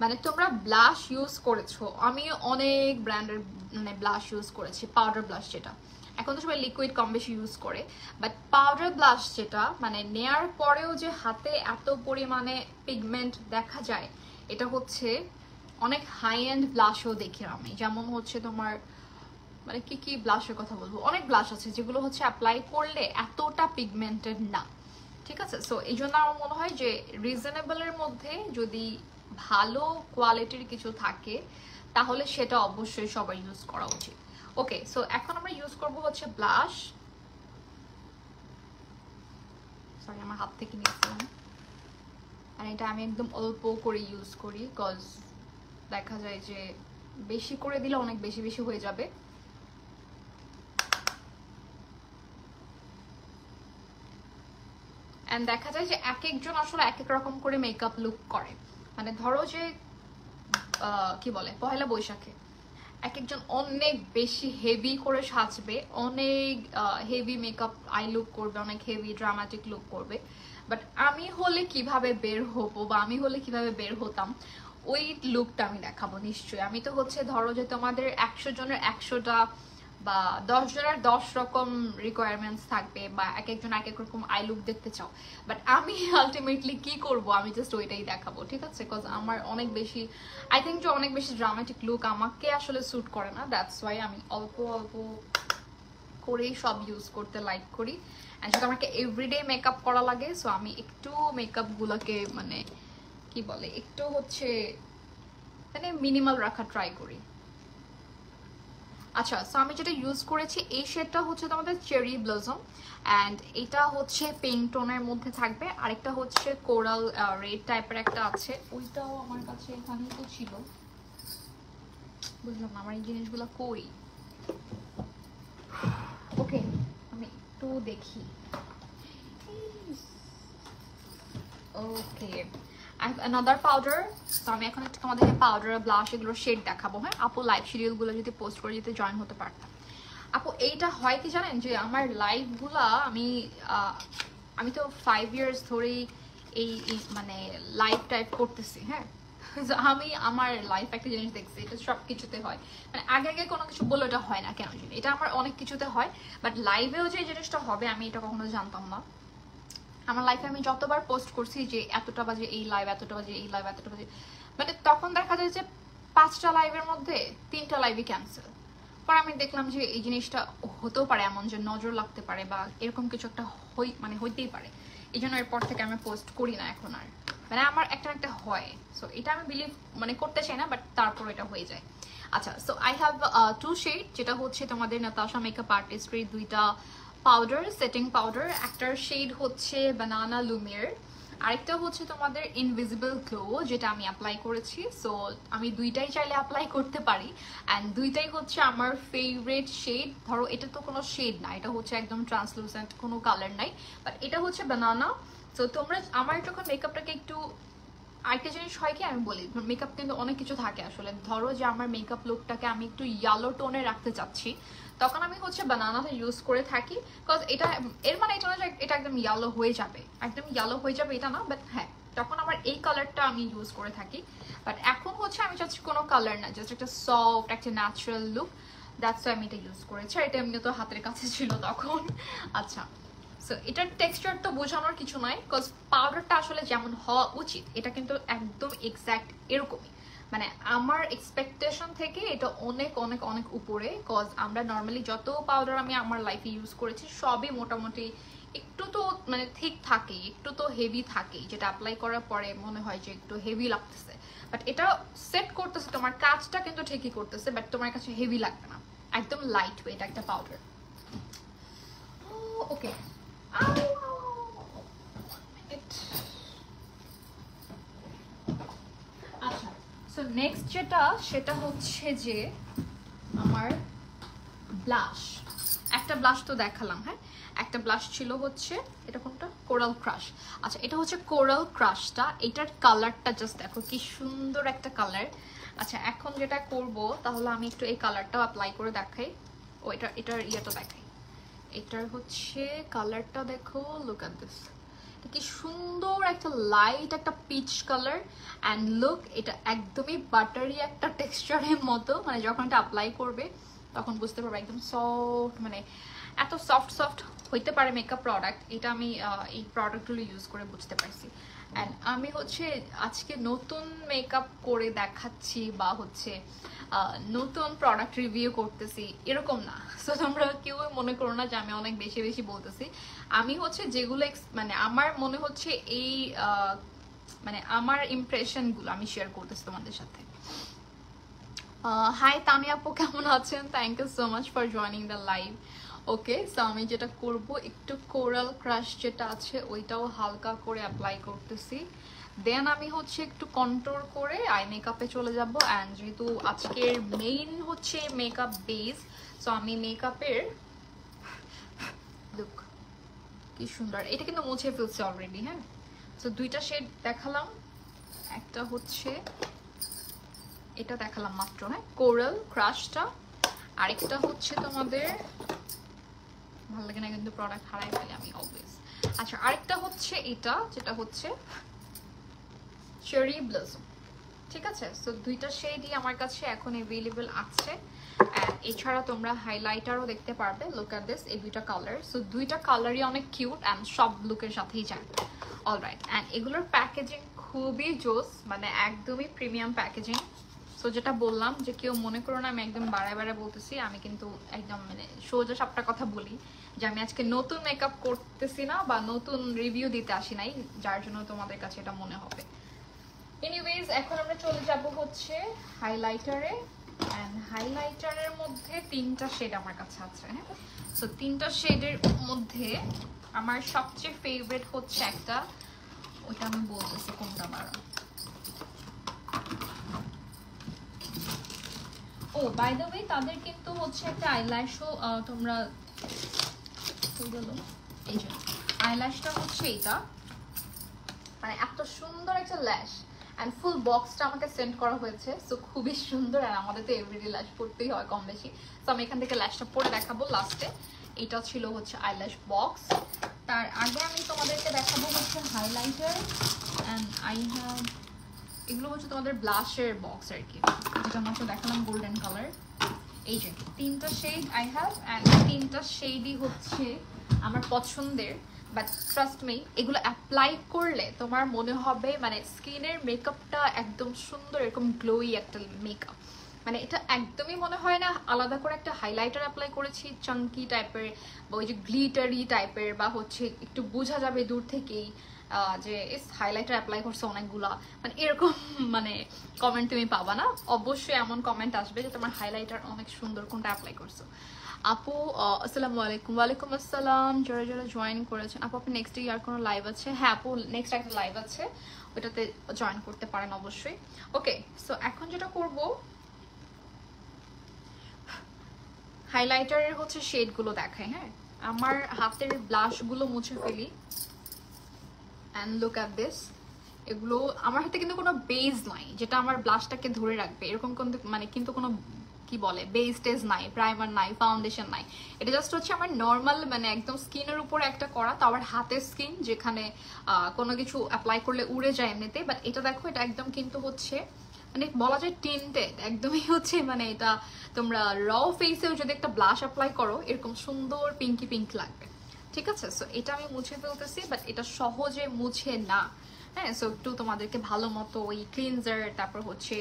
মানে তোমরা ব্লাশ ইউজ করেছো, আমি অনেক ব্র্যান্ডের মানে ব্লাশ ইউজ করেছি, পাউডার ব্লাশ যেটা, এখন তো সবাই লিকুইড কম বেশি ইউজ করে, বাট পাউডার ব্লাশ যেটা মানে নেয়ার পরেও যে হাতে এত পরিমাণে পিগমেন্ট দেখা যায়, এটা হচ্ছে অনেক হাই এন্ড ব্লাশও দেখি আমি। যেমন হচ্ছে তোমার মানে কি কি ব্লাশের কথা বলবো, অনেক ব্লাশ আছে যেগুলো হচ্ছে অ্যাপ্লাই করলে এতটা পিগমেন্টেড না, ঠিক আছে? সো এই জন্য আমার মনে হয় যে রিজনেবলের মধ্যে যদি ভালো কোয়ালিটির কিছু থাকে তাহলে সেটা অবশ্যই সবাই ইউজ করা উচিত। ওকে, সো এখন আমরা ইউজ করব হচ্ছে ব্লাশ। সরি, আমার হাত থেকে নিয়েছিলাম। আর এটা আমি একদম অল্প করে ইউজ করি, কজ দেখা যায় যে বেশি করে দিলে অনেক বেশি বেশি হয়ে যাবে। এন্ড দেখা যায় যে এক একজন আসলে এক এক রকম করে মেকআপ লুক করে। মানে ধরো যে কি বলে পহেলা বৈশাখে এক একজন অনেক বেশি হেভি করে সাজবে, অনেক হেভি মেকআপ আই লুক করবে, অনেক হেভি ড্রামাটিক লুক করবে। বাট আমি হলে কিভাবে বের হবো, বা আমি হলে কিভাবে বের হতাম, ওই লুকটা আমি দেখাবো নিশ্চয়ই। আমি তো হচ্ছে ধরো যে তোমাদের 100 জনের 100টা বা 10 জনের 10 রকম রিকোয়ারমেন্টস থাকবে, বা এক একজন এক এক রকম আই লুক দেখতে চাও, বাট আমি আলটিমেটলি কি করব, আমি জাস্ট ওইটাই দেখাবো, ঠিক আছে? বিকজ আমার অনেক বেশি আই থিঙ্ক যে অনেক বেশি ড্রামাটিক লুক আমাকে আসলে স্যুট করে না, দ্যাটস ওয়াই আমি অল্প অল্প করেই সব ইউজ করতে লাইক করি। অ্যান্ড যেটা আমাকে এভরিডে মেকআপ করা লাগে, সো আমি একটু মেকআপ গুলোকে মানে কি বলে একটু হচ্ছে মানে মিনিমাল রাখা ট্রাই করি। আচ্ছা, সো আমি যেটা ইউজ করেছি এই শেডটা হচ্ছে তোমাদের চেরি ব্লসম, অ্যান্ড এটা হচ্ছে পিঙ্ক টোনের মধ্যে থাকবে। আরেকটা হচ্ছে কোরাল রেড টাইপের একটা আছে, ওইটাও আমার কাছে এখানেই তো ছিল, বুঝলাম না আমার এই জিনিসগুলো কই। ওকে, আমি একটু দেখি। ওকে, another powder। তো আমি এখন একটু তোমাদেরকে পাউডার, ব্লাশ এগুলোর শেড দেখাবো। হ্যাঁ আপু, লাইভ শিডিউলগুলো যদি পোস্ট করে যদি জয়েন হতে পারতাম। আপু এইটা হয় কি জানেন, যে আমার লাইভগুলা আমি তো 5 ইয়ার্স ধরেই এই মানে লাইভ টাইপ করতেছি। হ্যাঁ, আমি আমার লাইফ একটা জিনিস দেখছি, এটা সব কিছুতে হয়। মানে আগে আগে কোনো কিছু বললে এটা হয় না কেন জানি, এটা আমার অনেক কিছুতে হয়, বাট লাইভেও যে জিনিসটা হবে আমি এটা কখনো জানতাম না। আমার লাইফে আমি যতবার পোস্ট করছি যে এতটা বাজে এই লাইভ, এতটা বাজে এই লাইভ, এতটা বাজে, মানে তখন দেখা যায় যে 5টা লাইভের মধ্যে 3টা লাইভই ক্যান্সেল। পর আমি দেখলাম যে এই জিনিসটা হতেও পারে, এমন যে নজর লাগতে পারে বা এরকম কিছু একটা মানে হইতেই পারে। এই জন্য এরপর থেকে আমি পোস্ট করি না এখন আর, মানে আমার একটা একটা হয়। সো এটা আমি বিলিভ মানে করতে চাই না, বাট তারপর এটা হয়ে যায়। আচ্ছা, সো আই হ্যাভ 2 শেড, যেটা হচ্ছে তোমাদের নাতাশা মেকআপ আর্টিস্ট্রি 2টা পাউডার, সেটিং পাউডার। একটার শেড হচ্ছে বানানা লুমিয়ার, আরেকটা হচ্ছে তোমাদের ইনভিজিবল গ্লো, যেটা আমি অ্যাপ্লাই করেছি। সো আমি দুইটাই চাইলে অ্যাপ্লাই করতে পারি, অ্যান্ড দুইটাই হচ্ছে আমার ফেভারিট শেড। ধরো এটা তো কোনো শেড না, এটা হচ্ছে একদম ট্রান্সলুসেন্ট, কোনো কালার নাই, বাট এটা হচ্ছে বানানা। তো তোমরা আমার যখন মেকআপটাকে একটু আরেকটা জিনিস হয় কি আমি বলি, মেকআপ কিন্তু অনেক কিছু থাকে আসলে। ধরো যে আমার মেকআপ লুকটাকে আমি একটু ইয়েলো টোনে রাখতে চাচ্ছি, তখন আমি হচ্ছে বানানাটা ইউজ করে থাকি। বিকজ এটা এর মানে এটা না যে এটা একদম ইয়েলো হয়ে যাবে, একদম ইয়েলো হয়ে যাবে এটা না, বাট হ্যাঁ তখন আমার এই কালারটা আমি ইউজ করে থাকি। বাট এখন হচ্ছে আমি চাচ্ছি কোনো কালার না, জাস্ট একটা সফট একটা ন্যাচারাল লুক। দ্যাটস ওয়াই আমি এটা ইউজ করেছি। আর এটা এমনি তো হাতের কাছে ছিল তখন। আচ্ছা, সো এটার টেক্সচার তো বোঝানোর কিছু নয়, বিকজ পাউডারটা আসলে যেমন হওয়া উচিত এটা কিন্তু একদম এক্স্যাক্ট এরকমই। মানে আমার এক্সপেকটেশন থেকে এটা অনেক অনেক অনেক উপরে, কজ আমরা নর্মালি যত পাউডার আমি আমার লাইফে ইউজ করেছি সবই মোটামুটি একটু তো মানে ঠিক থাকে, একটু তো হেভি থাকে, যেটা অ্যাপ্লাই করার পরে মনে হয় যে একটু হেভি লাগতেছে। বাট এটা সেট করতেছে, তোমার কাজটা কিন্তু ঠিকই করতেছে, বাট তোমার কাছে হেভি লাগবে না, একদম লাইট ওয়েট একটা পাউডার। ওকে, আচ্ছা, সো নেক্সট যেটা সেটা হচ্ছে যে আমার ব্লাশ। একটা ব্লাশ তো দেখালাম, হ্যাঁ একটা ব্লাশ ছিল হচ্ছে এটা কোনটা, কোরাল ক্রাশ। আচ্ছা, এটা হচ্ছে কোরাল ক্রাশটা, এটার কালারটা জাস্ট দেখো কি সুন্দর একটা কালার। আচ্ছা, এখন যেটা করব তাহলে আমি একটু এই কালারটাও অ্যাপ্লাই করে দেখাই। ও এটার ইয়েটা দেখাই, এটার হচ্ছে কালারটা দেখো, লুক এট দিস, কি সুন্দর একটা লাইট একটা পিচ কালার। অ্যান্ড লুক, এটা একদমই বাটারি একটা টেক্সচারের মতো, মানে যখন এটা অ্যাপ্লাই করবে তখন বুঝতে পারবে একদম সফট, মানে এত সফট সফট হইতে পারে মেকআপ প্রোডাক্ট, এটা আমি এই প্রোডাক্টগুলো ইউজ করে বুঝতে পারছি। অ্যান্ড আমি হচ্ছে আজকে নতুন মেকআপ করে দেখাচ্ছি বা হচ্ছে নতুন প্রোডাক্ট রিভিউ করতেছি এরকম না, সো তোমরা কেউ মনে করো না যে আমি অনেক বেশি বেশি বলতেছি। আমি হচ্ছে যেগুলো মানে আমার মনে হচ্ছে এই মানে আমার ইমপ্রেশনগুলো আমি শেয়ার করতেছি তোমাদের সাথে। হাই তানিয়া আপু, কেমন আছেন? Thank you so much for joining the live. Okay, so আমি যেটা করব একটু কোরাল ক্রাশ যেটা আছে ওইটাও হালকা করে অ্যাপ্লাই করতেছি। দেন আমি হচ্ছে একটু কন্ট্রোল করে আই মেকআপে চলে যাব। অ্যান্ড যেহেতু আজকের মেইন হচ্ছে মেকআপ বেস, সো আমি মেকআপের লুক কি সুন্দর, এটা কিন্তু মুছে ফেলছে অলরেডি। হ্যাঁ, সো দুইটা শেড দেখালাম, একটা হচ্ছে এটা দেখালাম মাত্র, হ্যাঁ কোরাল ক্রাশটা, আরেকটা হচ্ছে তোমাদের ভালো লাগে না কিন্তু প্রোডাক্ট হারাই ফেলে আমি অলওয়েজ। আচ্ছা, আরেকটা হচ্ছে এটা যেটা হচ্ছে চেরি ব্লসম। ঠিক আছে, সো দুইটা শেডই আমার কাছে এখন অ্যাভেলেবল আছে। অ্যান্ড এছাড়া তোমরা হাইলাইটারও দেখতে পারবে, লুক এট দিস, এই দুইটা কালার। সো দুইটা কালারই অনেক কিউট অ্যান্ড সব লুকের সাথেই যায়। অলরাইট, অ্যান্ড এগুলোর প্যাকেজিং খুবই জোস, মানে একদমই প্রিমিয়াম প্যাকেজিং। সো যেটা বললাম যে কেউ মনে করো না আমি একদম বাড়ায় বাড়ায় বলতেছি, আমি কিন্তু একদম মানে সোজা সাপটা কথা বলি যে আমি আজকে নতুন মেকআপ করতেছি না বা নতুন রিভিউ দিতে আসি নাই, যার জন্য তোমাদের কাছে এটা মনে হবে। এনিওয়েজ, এখন আমরা চলে যাব হচ্ছে হাইলাইটারে। অ্যান্ড হাইলাইটারের মধ্যে তিনটা শেড আমার কাছে আছে। হ্যাঁ, সো তিনটা শেডের মধ্যে আমার সবচেয়ে ফেভারিট হচ্ছে একটা, ওটা আমি বলতেছি কোনটা আমার। ও বাই দ্য ওয়ে, তাদের কিন্তু হচ্ছে একটা আইল্যাশও তোমরা এই যে আইল্যাশটা হচ্ছে এটা, মানে এত সুন্দর একটা ল্যাশ। অ্যান্ড ফুল বক্সটা আমাকে সেন্ড করা হয়েছে, সো খুবই সুন্দর। আর আমাদের তো এভরিডে ল্যাশ পড়তেই হয় কম বেশি, সো আমি এখান থেকে ল্যাশটা পরে দেখাবো লাস্টে। এটা ছিল হচ্ছে আইল্যাশ বক্স। তার আগে আমি তোমাদেরকে দেখাবো হচ্ছে হাইলাইটার। অ্যান্ড আই হ্যাভ, এগুলো হচ্ছে তোমাদের ব্লাশের বক্স আর কি, যেটা আমাকে দেখালাম গোল্ডেন কালার। এই যে তিনটা শেড আই হ্যাভ, অ্যান্ড তিনটা শেডই হচ্ছে আমার পছন্দের। বাট ট্রাস্ট মি, এগুলো অ্যাপ্লাই করলে তোমার মনে হবে মানে স্কিনের মেকআপটা একদম সুন্দর, এরকম গ্লোই একটা মেকআপ। মানে এটা একদমই মনে হয় না আলাদা করে একটা হাইলাইটার অ্যাপ্লাই করেছি চাঙ্কি টাইপের বা ওই যে গ্লিটারি টাইপের, বা হচ্ছে একটু বোঝা যাবে দূর থেকেই যে হাইলাইটার অ্যাপ্লাই করছে অনেকগুলা, মানে এরকম মানে কমেন্ট তুমি পাবা না। অবশ্যই এমন কমেন্ট আসবে যে তোমার হাইলাইটার অনেক সুন্দর, কোনটা অ্যাপ্লাই করছো। আপু আসসালামু আলাইকুম। ওয়ালাইকুম আসসালাম, যারা যারা জয়েন করেছেন। আপু আপনি নেক্সট ইয়ার কোনো লাইভ আছে? হ্যাঁ আপু, নেক্সট একটা লাইভ আছে, ওটাতে জয়েন করতে পারেন অবশ্যই। ওকে, সো এখন যেটা করব, হাইলাইটারের হচ্ছে শেডগুলো দেখাই। হ্যাঁ, আমার হাতের ব্লাশগুলো মুছে ফেলি। অ্যান্ড লুক অ্যাট দিস, এগুলো আমার হাতে কিন্তু কোনো বেজ নাই যেটা আমার ব্লাশটাকে ধরে রাখবে, এরকম মানে কিন্তু কোনো কি বলে বেস টেজ নাই, প্রাইমার নাই, ফাউন্ডেশন নাই। এটা জাস্ট হচ্ছে আমার নর্মাল মানে একদম স্কিনের উপরে একটা করা, তো আমার হাতের স্কিন যেখানে কোনো কিছু অ্যাপ্লাই করলে উড়ে যায় এমনিতে। বাট এটা দেখো, এটা একদম কিন্তু হচ্ছে মানে বলা যায় টিন্টেড একদমই হচ্ছে, মানে এটা তোমরা র ফেসেও যদি একটা ব্লাশ অ্যাপ্লাই করো এরকম সুন্দর পিঙ্কি পিঙ্ক লাগবে। ঠিক আছে, সো এটা আমি মুছে ফেলতেছি, বাট এটা সহজে মুছে না। হ্যাঁ, সো একটু তোমাদেরকে ভালো মতো ওই ক্লিনজার, তারপর হচ্ছে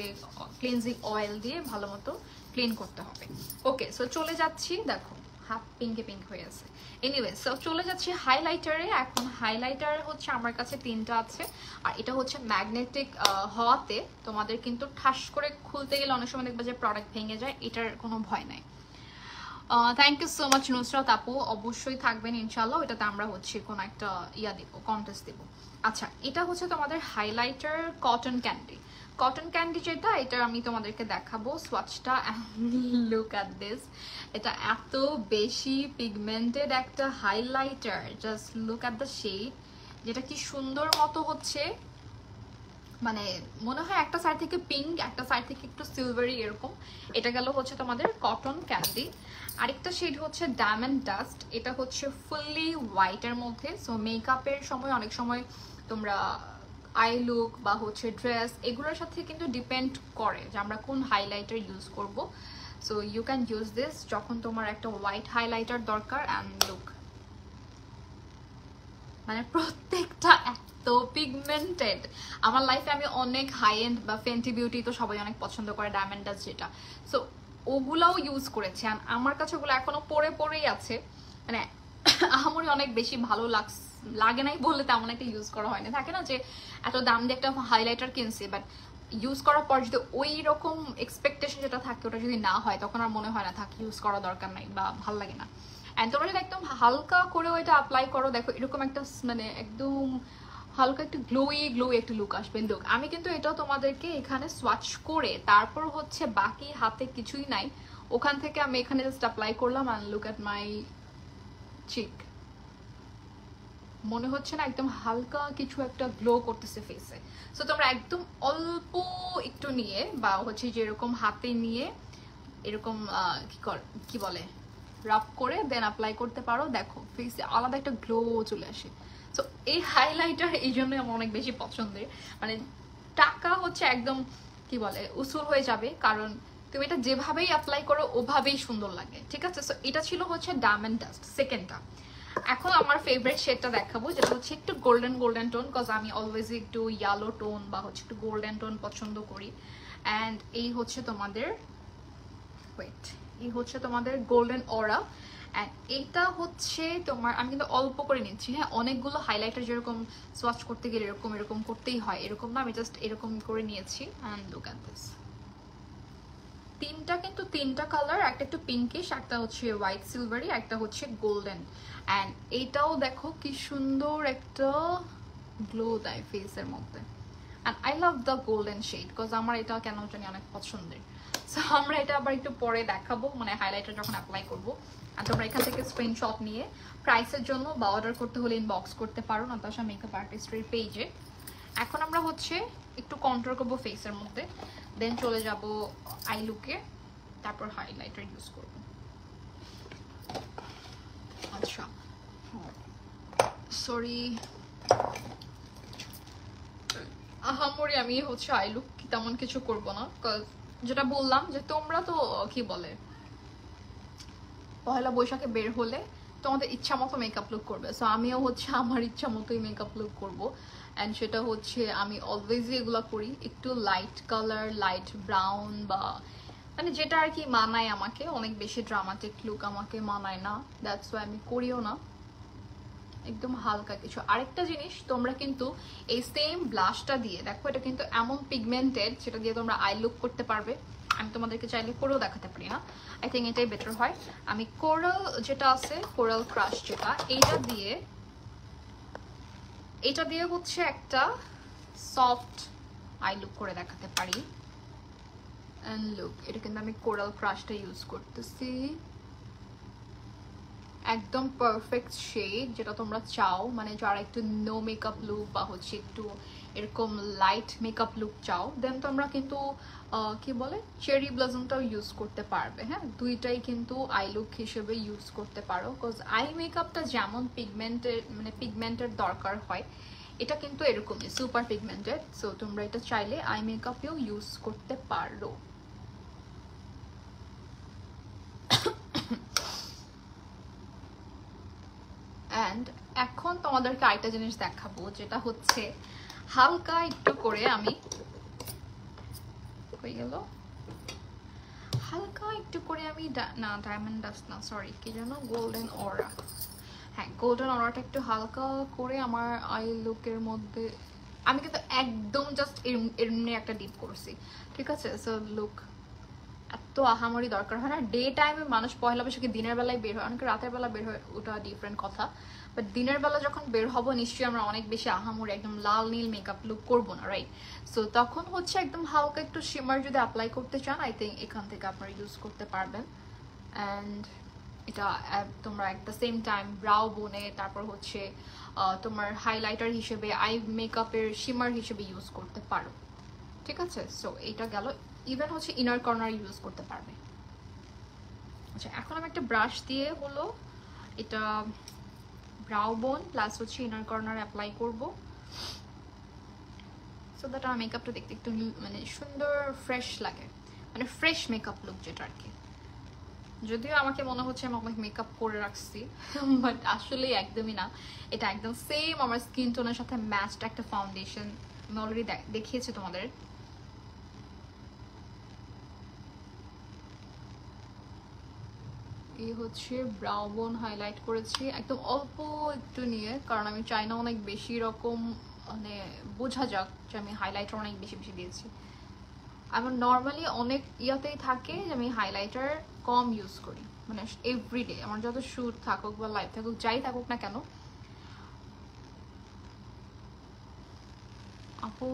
ক্লিনজিং অয়েল দিয়ে ভালো মতো ক্লিন করতে হবে। ওকে, সো চলে যাচ্ছি, দেখো হাফ পিঙ্কে পিঙ্ক হয়ে আছে। এনিওয়ে, সো চলে যাচ্ছি হাইলাইটারে। এখন হাইলাইটার হচ্ছে আমার কাছে 3টা আছে, আর এটা হচ্ছে ম্যাগনেটিক হওয়াতে তোমাদের কিন্তু ঠাস করে খুলতে গেলে অনেক সময় দেখবে যে প্রোডাক্ট ভেঙে যায়, এটার কোনো ভয় নাই। Thank you so much Nusrat আপু, অবশ্যই থাকবেন ইনশাল্লাহ। এটাতে আমরা হচ্ছে কোনো একটা দিব, কন্টেস্ট দিব। আচ্ছা, এটা হচ্ছে তোমাদের highlighter cotton candy. Cotton candy যেটা, এটা আমি তোমাদেরকে দেখাবো সোয়াচটা। লুক অ্যাট দিস, এটা এত বেশি পিগমেন্টেড একটা highlighter, just look at the shade, যেটা কি সুন্দর মতো হচ্ছে, মানে মনে হয় একটা সাইড থেকে পিঙ্ক, একটা সাইড থেকে একটু সিলভারি এরকম। এটা গেল হচ্ছে তোমাদের কটন ক্যান্ডি। আরেকটা শেড হচ্ছে ডায়মন্ড ডাস্ট, এটা হচ্ছে ফুললি হোয়াইটের মধ্যে। সো মেকআপের সময় অনেক সময় তোমরা আই লুক বা হচ্ছে ড্রেস এগুলোর সাথে কিন্তু ডিপেন্ড করে যে আমরা কোন হাইলাইটার ইউজ করব। So you can use this যখন তোমার একটা হোয়াইট হাইলাইটার দরকার। অ্যান্ড লুক, মানে প্রত্যেকটা এত পিগমেন্টেড। আমার লাইফে আমি অনেক হাই এন্ড বা ফেন্টি বিউটি তো সবাই অনেক পছন্দ করে, ডায়মন্ড ডাস্ট যেটা, সো ওগুলাও ইউজ করেছি। আর আমার কাছে ওগুলো এখনো পরেই আছে, মানে আমার অনেক বেশি ভালো লাগে নাই বললে তেমন একটা ইউজ করা হয়নি। থাকে না যে এত দাম দিয়ে একটা হাইলাইটার কিনছি, বাট ইউজ করার পর যদি ওই রকম এক্সপেকটেশন যেটা থাকে ওটা যদি না হয়, তখন আর মনে হয় না থাক ইউজ করা দরকার নাই বা ভাল লাগে না। অ্যান্ড তোমরা যদি একদম হালকা করেও এটা অ্যাপ্লাই করো, দেখো এরকম একটা মানে একদম হালকা একটু গ্লোই একটা লুক আসবে। লুক, আমি কিন্তু এটাও তোমাদেরকে এখানে সোয়াচ করে তারপর হচ্ছে বাকি হাতে কিছুই নাই, ওখান থেকে আমি এখানে জাস্ট অ্যাপ্লাই করলাম। অ্যান্ড লুক অ্যাট মাই চিক, মনে হচ্ছে না একদম হালকা কিছু একটা গ্লো করতেছে ফেসে। সো তোমরা একদম অল্প একটু নিয়ে বা হচ্ছে যেরকম হাতে নিয়ে এরকম কি বলে রাব করে দেন অ্যাপ্লাই করতে পারো, দেখো ফেসে আলাদা একটা গ্লো চলে আসে। সো এই হাইলাইটার এই জন্যই আমার অনেক বেশি পছন্দের, মানে টাকা হচ্ছে একদম কি বলে উসুল হয়ে যাবে, কারণ তুমি এটা যেভাবেই অ্যাপ্লাই করো ওভাবেই সুন্দর লাগে। ঠিক আছে, সো এটা ছিল হচ্ছে ডায়মন্ড ডাস্ট সেকেন্ডটা। এখন আমার ফেভারিট শেডটা দেখাবো, যেটা হচ্ছে একটু গোল্ডেন টোন, কজ আমি অলওয়েজ একটু ইয়েলো টোন বা হচ্ছে একটু গোল্ডেন টোন পছন্দ করি। অ্যান্ড এই হচ্ছে তোমাদের গোল্ডেন অরা। অ্যান্ড এটা হচ্ছে তোমার, আমি কিন্তু অল্প করে নিচ্ছি, হ্যাঁ অনেকগুলো হাইলাইটার যেরকম সোয়াচ করতে গেলে এরকম করতেই হয়, এরকম না, আমি জাস্ট এরকম করে নিয়েছি। অ্যান্ড লুক অ্যাট দিস, তিনটা কালার, একটা একটু পিঙ্কিশ, একটা হচ্ছে হোয়াইট সিলভারি, একটা হচ্ছে গোল্ডেন। অ্যান্ড এইটাও দেখো কি সুন্দর একটা গ্লো দেয় ফেসের মধ্যে। And I love the golden shade, because আমার এটা কেন জানি অনেক পছন্দের। সো আমরা এটা আবার একটু পরে দেখাবো, মানে হাইলাইটার যখন অ্যাপ্লাই করবো। আর তোমরা এখান থেকে স্ক্রিনশট নিয়ে প্রাইসের জন্য বা অর্ডার করতে হলে ইনবক্স করতে পারো নাতাশা মেকআপ আর্টিস্ট্রির পেজে। এখন আমরা হচ্ছে একটু কন্ট্রোল করবো ফেসের মধ্যে, দেন চলে যাব আই লুকে, তারপর হাইলাইটার ইউজ করব। আচ্ছা সরি, আহামরি আমি হচ্ছে আই লুক তেমন কিছু করব না, যেটা বললাম যে তোমরা তো কি বলে পয়লা বৈশাখে বের হলে তোমাদের ইচ্ছা মতো মেকআপ লুক করবে, সো আমিও হচ্ছে আমার ইচ্ছা মতোই মেকআপ লুক করবো। অ্যান্ড সেটা হচ্ছে আমি অলওয়েজই এগুলো করি একটু লাইট কালার, লাইট ব্রাউন, বা মানে যেটা আর কি মানায় আমাকে, অনেক বেশি ড্রামাটিক লুক আমাকে মানায় না, দ্যাটস ওয়াই আমি করিও না, একদম হালকা কিছু। আরেকটা জিনিস, তোমরা কিন্তু এই সেম ব্লাশটা দিয়ে দেখো, এটা কিন্তু এমন পিগমেন্টেড যেটা দিয়ে তোমরা আই লুক করতে পারবে। আমি তোমাদেরকে চাইলে করেও দেখাতে পারি না, আই থিঙ্ক এটাই বেটার হয়। আমি কোরাল যেটা আছে, কোরাল ক্রাশ যেটা, এটা দিয়ে হচ্ছে একটা সফট আই লুক করে দেখাতে পারি। এন্ড লুক, এটা কিন্তু আমি কোরাল ক্রাশটা ইউজ করতেছি, একদম পারফেক্ট শেড যেটা তোমরা চাও, মানে যারা একটু নো মেকআপ লুক বা হচ্ছে একটু এরকম লাইট মেকআপ লুক চাও, দেন তোমরা কিন্তু কি বলে চেরি ব্লজমটাও ইউজ করতে পারবে। হ্যাঁ, দুইটাই কিন্তু আই লুক হিসেবে ইউজ করতে পারো, বিকজ আই মেকআপটা যেমন পিগমেন্টের দরকার হয়, এটা কিন্তু এরকমই সুপার পিগমেন্টেড, সো তোমরা এটা চাইলে আই মেকআপেও ইউজ করতে পারো। অ্যান্ড এখন তোমাদেরকে আরেকটা জিনিস দেখাবো, যেটা হচ্ছে হালকা একটু করে আমি হয়ে গেল হালকা একটু করে আমি না ডায়মন্ড ডাস্ট না, সরি কি যেন, গোল্ডেন অরা। হ্যাঁ, গোল্ডেন অরাটা একটু হালকা করে আমার আই লুকের মধ্যে, আমি কিন্তু একদম জাস্ট এমনি একটা ডিপ করছি, ঠিক আছে? সো লুক এত আহামরি দরকার হয় না। ডে টাইমে মানুষ পয়লা বৈশাখে দিনের বেলায় বের হয়, অনেকে রাতের বেলা বের হয়, ওটা ডিফারেন্ট কথা। বাট দিনের বেলা যখন বের হবো নিশ্চয়ই আমরা অনেক বেশি আহামরি একদম লাল নীল মেকআপ লুক করবো না, রাইট? সো তখন হচ্ছে একদম হালকা একটু শিমার যদি অ্যাপ্লাই করতে চান, আই থিঙ্ক এখান থেকে আপনারা ইউজ করতে পারবেন। অ্যান্ড এটা তোমরা একটা সেম টাইম ব্রাউ বোনে, তারপর হচ্ছে তোমার হাইলাইটার হিসেবে, আই মেকআপের শিমার হিসেবে ইউজ করতে পারো, ঠিক আছে? সো এইটা গেল। ইভেন হচ্ছে ইনার কর্নার ইউজ করতে পারবে। আচ্ছা, এখন আমি একটা ব্রাশ দিয়ে হলো এটা ব্রাউ বোন প্লাস হচ্ছে ইনার কর্নার অ্যাপ্লাই করব, সো দ্যাট আমার মেকআপটা দেখতে একটু মানে সুন্দর ফ্রেশ লাগে, মানে ফ্রেশ মেকআপ লুক যেটা আর কি। যদিও আমাকে মনে হচ্ছে আমি অনেক মেকআপ করে রাখছি, বাট আসলে একদমই না। এটা একদম সেম আমার স্কিন টোনের সাথে ম্যাচড একটা ফাউন্ডেশন, আমি অলরেডি দেখিয়েছি তোমাদের। এই হচ্ছে ব্রাউ বোন হাইলাইট করেছি একদম অল্প একটু নিয়ে, কারণ আমি চাই না অনেক বেশি রকম মানে বোঝা যাক যে আমি হাইলাইটার অনেক বেশি বেশি দিয়েছি। আমার নর্মালি অনেক ইয়াতেই থাকে যে আমি হাইলাইটার কম ইউজ করি, মানে এভরিডে আমার যত শ্যুট থাকুক বা লাইভ থাকুক যাই থাকুক না কেন। আপু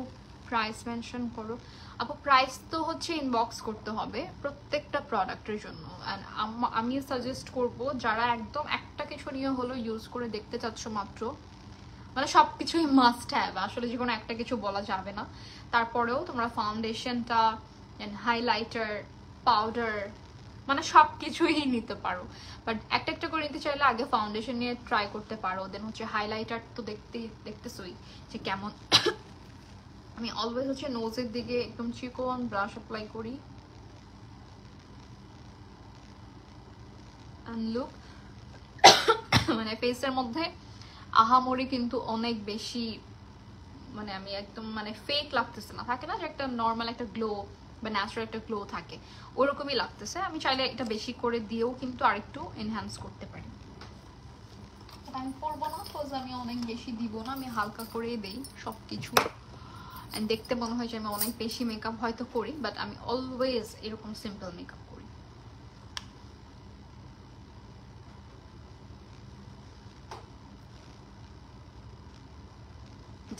প্রাইস মেনশন করো। আপু প্রাইস তো হচ্ছে ইনবক্স করতে হবে প্রত্যেকটা প্রোডাক্টের জন্য। অ্যান্ড আমি সাজেস্ট করব যারা একদম একটা কিছু নিয়ে হলো ইউজ করে দেখতে চাচ্ছ মাত্র, মানে সব কিছুই মাস্ট হ্যাভ, আসলে যে কোনো একটা কিছু বলা যাবে না। তারপরেও তোমরা ফাউন্ডেশনটা, হাইলাইটার, পাউডার, মানে সব কিছুই নিতে পারো। বাট একটা একটা করে নিতে চাইলে আগে ফাউন্ডেশন নিয়ে ট্রাই করতে পারো, দেন হচ্ছে হাইলাইটার তো দেখতেছই যে কেমন। আমি অলওয়েজ হচ্ছে নোজের দিকে একদম চিকন ব্রাশ অ্যাপ্লাই করি। এন্ড লুক মানে ফেসের মধ্যে আহামরি কিন্তু অনেক বেশি, মানে আমি একদম মানে ফেক লাগতেছে না, থাকে না যে একটা নর্মাল একটা গ্লো বা ন্যাচারাল একটা গ্লো থাকে, ওরকমই লাগতেছে। আমি চাইলে এটা বেশি করে দিয়েও কিন্তু আরেকটু এনহ্যান্স করতে পারি। আমি করবো না, বিকজ আমি অনেক বেশি দিব না, আমি হালকা করেই দেই সবকিছু। দেখতে মনে হয় যে আমি অনেক বেশি মেকআপ হয়তো করি, বাট আমি অলওয়েজ এরকম সিম্পল মেকআপ করি।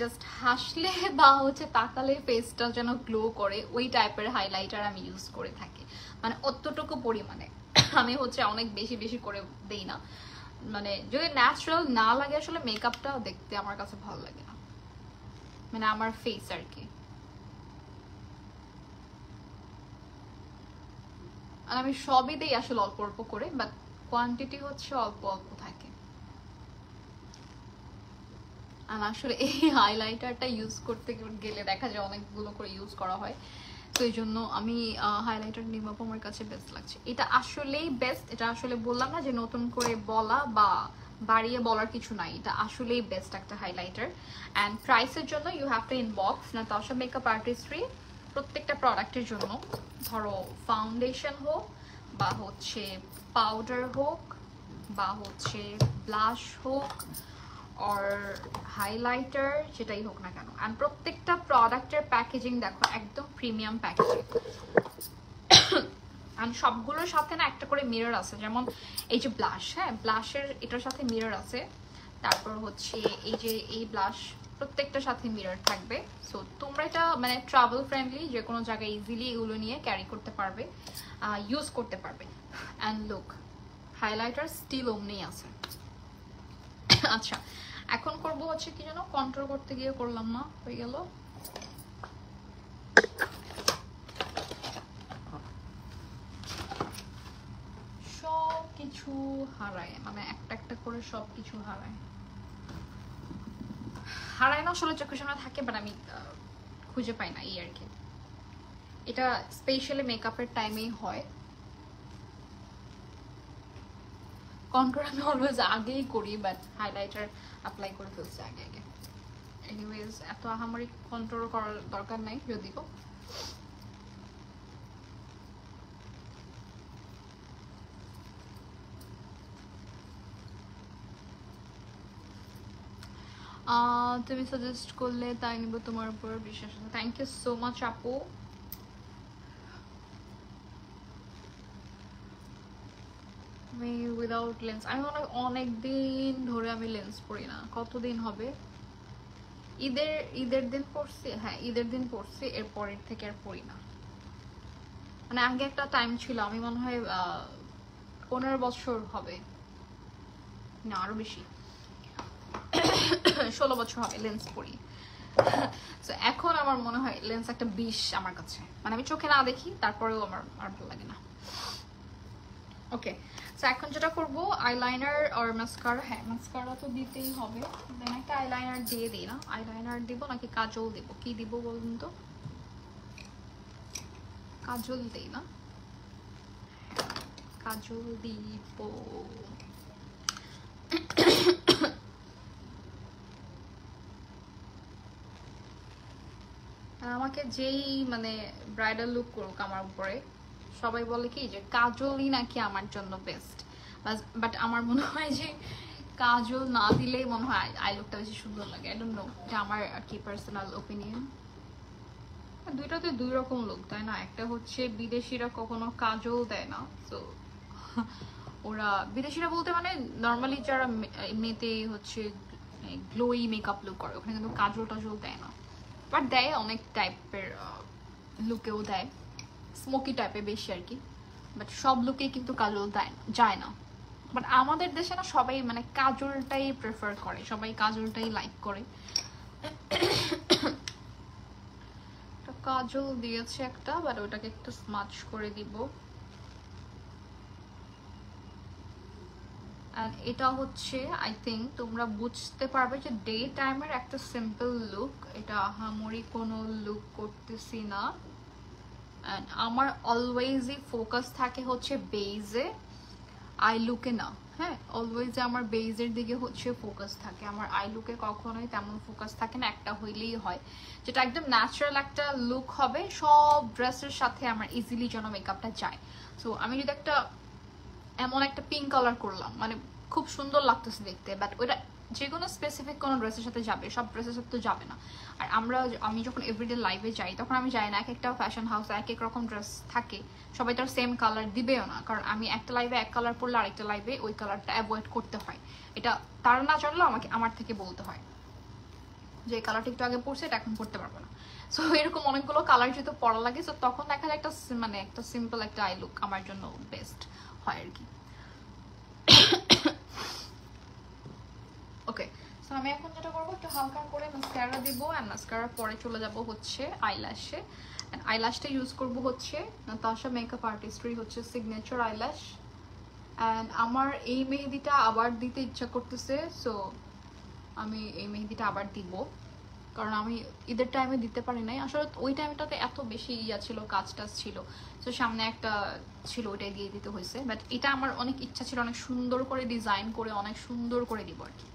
জাস্ট হাসলে বা হচ্ছে তাকালে ফেসটা যেন গ্লো করে ওই টাইপের হাইলাইটার আমি ইউজ করে থাকি, মানে অতটুকু পরিমাণে। আমি হচ্ছে অনেক বেশি বেশি করে দেই না, মানে যদি ন্যাচারাল না লাগে আসলে মেকআপটা দেখতে আমার কাছে ভালো লাগে না, মানে আমার ফেস আর কি। আর আমি সবই দেই আসলে অল্প অল্প করে, বাট কোয়ান্টিটি হচ্ছে অল্প অল্প থাকে। আর আসলে এই হাইলাইটারটা ইউজ করতে গেলে দেখা যায় অনেকগুলো করে ইউজ করা হয়, তো এই জন্য আমি হাইলাইটার নিমাপ আমার কাছে বেস্ট লাগছে। এটা আসলেই বেস্ট, এটা আসলে বললাম না যে নতুন করে বলা বা বাড়িয়ে বলার কিছু নাই, এটা আসলেই বেস্ট একটা হাইলাইটার। অ্যান্ড প্রাইসের জন্য you have to inbox Natasha makeup artistry প্রত্যেকটা প্রোডাক্টের জন্য, ধরো ফাউন্ডেশন হোক বা হচ্ছে পাউডার হোক বা হচ্ছে ব্লাশ হোক আর হাইলাইটার, যেটাই হোক না কেন। আর প্রত্যেকটা প্রোডাক্টের প্যাকেজিং দেখো একদম প্রিমিয়াম প্যাকেজিং। আর সবগুলোর সাথে না একটা করে মিরর আছে, যেমন এই যে ব্লাশ, হ্যাঁ ব্লাশের এটার সাথে মিরর আছে। তারপর হচ্ছে এই যে এই ব্লাশ প্রত্যেকটার সাথে মিরর থাকবে। সো তোমরা এটা মানে ট্রাভেল ফ্রেন্ডলি, যে কোনো জায়গায় ইজিলি এগুলো নিয়ে ক্যারি করতে পারবে, ইউজ করতে পারবে। অ্যান্ড লুক হাইলাইটার স্টিল অমনি আছে। আচ্ছা, এখন করব হচ্ছে কি যেন, কন্ট্রোল করতে গিয়ে করলাম না, হয়ে গেল। সব কিছু হারায়, মানে একটা একটা করে সব কিছু হারায়। হারায় না আসলে চোখের সামনে থাকে, বাট আমি খুঁজে পাই না এই আর কি। এটা স্পেশালি মেকআপের টাইমেই হয়। কন্ট্রোল আমি অলওয়েজ আগেই করি, বাট হাইলাইটার অ্যাপ্লাই করে ফেলছি আগে আগে। এনিওয়েজ এত আহামরি কন্ট্রোল করার দরকার নাই যদিও। তুমি সাজেস্ট করলে তাই নিব, তোমার উপর বিশ্বাস আছে। থ্যাংক ইউ সো মাচ আপু। আমি উইদাউট লেন্স, আমি মনে হয় অনেকদিন ধরে আমি লেন্স পরি না। কতদিন হবে, ঈদের দিন পরছি, হ্যাঁ ঈদের দিন পরছি, এর পরের থেকে আর পরি না। মানে আগে একটা টাইম ছিল, আমি মনে হয় 15 বছর হবে, না আরো বেশি, 16 বছর হবে লেন্স পরি। তো এখন আমার মনে হয় লেন্স একটা বিষ আমার কাছে, মানে আমি চোখে না দেখি তারপরেও আমার আর ভালো লাগে না। ওকে, সো এখন যেটা করবো আইলাইনার আর মাস্কারা। হ্যাঁ মাস্কারা তো দিতেই হবে, দেন একটা আইলাইনার দিয়ে দিই না। আইলাইনার দিব নাকি কাজল দিব, কি দিব বলুন তো? কাজল দেই না, কাজল দিব। আমাকে যেই মানে ব্রাইডাল লুক করুক আমার উপরে, সবাই বলে কি যে কাজলই নাকি আমার জন্য বেস্ট, বাট আমার মনে হয় যে কাজল না দিলেই মনে হয় আই লুকটা বেশি সুন্দর লাগে। আই ডোন্ট নো, এটা আমার আর কি পার্সোনাল ওপিনিয়ন। দুইটাতে দুই রকম লুক, তাই না? একটা হচ্ছে বিদেশিরা কখনো কাজল দেয় না, তো ওরা বিদেশিরা বলতে মানে নর্মালি যারা এমনিতে হচ্ছে গ্লোই মেকআপ লুক করে, ওখানে কিন্তু কাজল টাজল দেয় না, বাট দেয় অনেক টাইপের লুকেও দেয়, স্মোকি টাইপের বেশি আর কি, বাট সব লুকে কিন্তু কাজল দেয় যায় না। বাট আমাদের দেশে না সবাই মানে কাজলটাই প্রেফার করে, সবাই কাজলটাই লাইক করে। কাজল দিয়েছে একটা, বাট ওটাকে একটু স্মাচ করে দিব। আর এটা হচ্ছে আই থিঙ্ক তোমরা বুঝতে পারবে যে ডে টাইমের একটা সিম্পল লুক, এটা আহামরি কোনো লুক করতেছি না। অ্যান্ড আমার অলওয়েজই ফোকাস থাকে হচ্ছে বেজে, আই লুকে না। হ্যাঁ, অলওয়েজ আমার বেজের দিকে হচ্ছে ফোকাস থাকে, আমার আই লুকে কখনোই তেমন ফোকাস থাকে না, একটা হইলেই হয় যেটা একদম ন্যাচারাল একটা লুক হবে, সব ড্রেসের সাথে আমার ইজিলি যেন মেকআপটা যায়। সো আমি যদি একটা এমন একটা পিঙ্ক কালার করলাম, মানে খুব সুন্দর লাগতেছে দেখতে, বাট ওইটা যে কোনো স্পেসিফিক কোনো ড্রেসের সাথে যাবে, সব ড্রেসের সাথে তো যাবে না। আর আমি যখন এভরিডে লাইভে যাই তখন আমি যাই না, এক একটা ফ্যাশন হাউসে এক এক রকম ড্রেস থাকে, সবাই তো সেম কালার দিবেও না, কারণ আমি একটা লাইভে এক কালার পরলে আরেকটা লাইভে ওই কালারটা অ্যাভয়েড করতে হয়। এটা তারা না জানলেও আমাকে আমার থেকে বলতে হয় যে এই কালারটা একটু আগে পরছে, এটা এখন পরতে পারবো না। সো এরকম অনেকগুলো কালার যেহেতু পরা লাগে, সো তখন দেখা যায় একটা মানে একটা সিম্পল একটা আই লুক আমার জন্য বেস্ট হয় আর কি। ওকে, সো আমি এখন যেটা করবো একটু হালকা করে মাস্কারা দিব, অ্যান্ড মাস্কারার পরে চলে যাব হচ্ছে আইল্যাশে। অ্যান্ড আইল্যাশটা ইউজ করব হচ্ছে নাতাশা মেকআপ আর্টিস্ট্রি হচ্ছে সিগনেচার আইল্যাশ। অ্যান্ড আমার এই মেহেদিটা আবার দিতে ইচ্ছা করতেছে, সো আমি এই মেহেদিটা আবার দিব, কারণ আমি ঈদের টাইমে দিতে পারি নাই আসলে। ওই টাইমটাতে এত বেশি ইয়া ছিল, কাজ টাজ ছিল, তো সামনে একটা ছিল ওইটাই দিয়ে দিতে হয়েছে। বাট এটা আমার অনেক ইচ্ছা ছিল অনেক সুন্দর করে ডিজাইন করে অনেক সুন্দর করে দিব আর কি।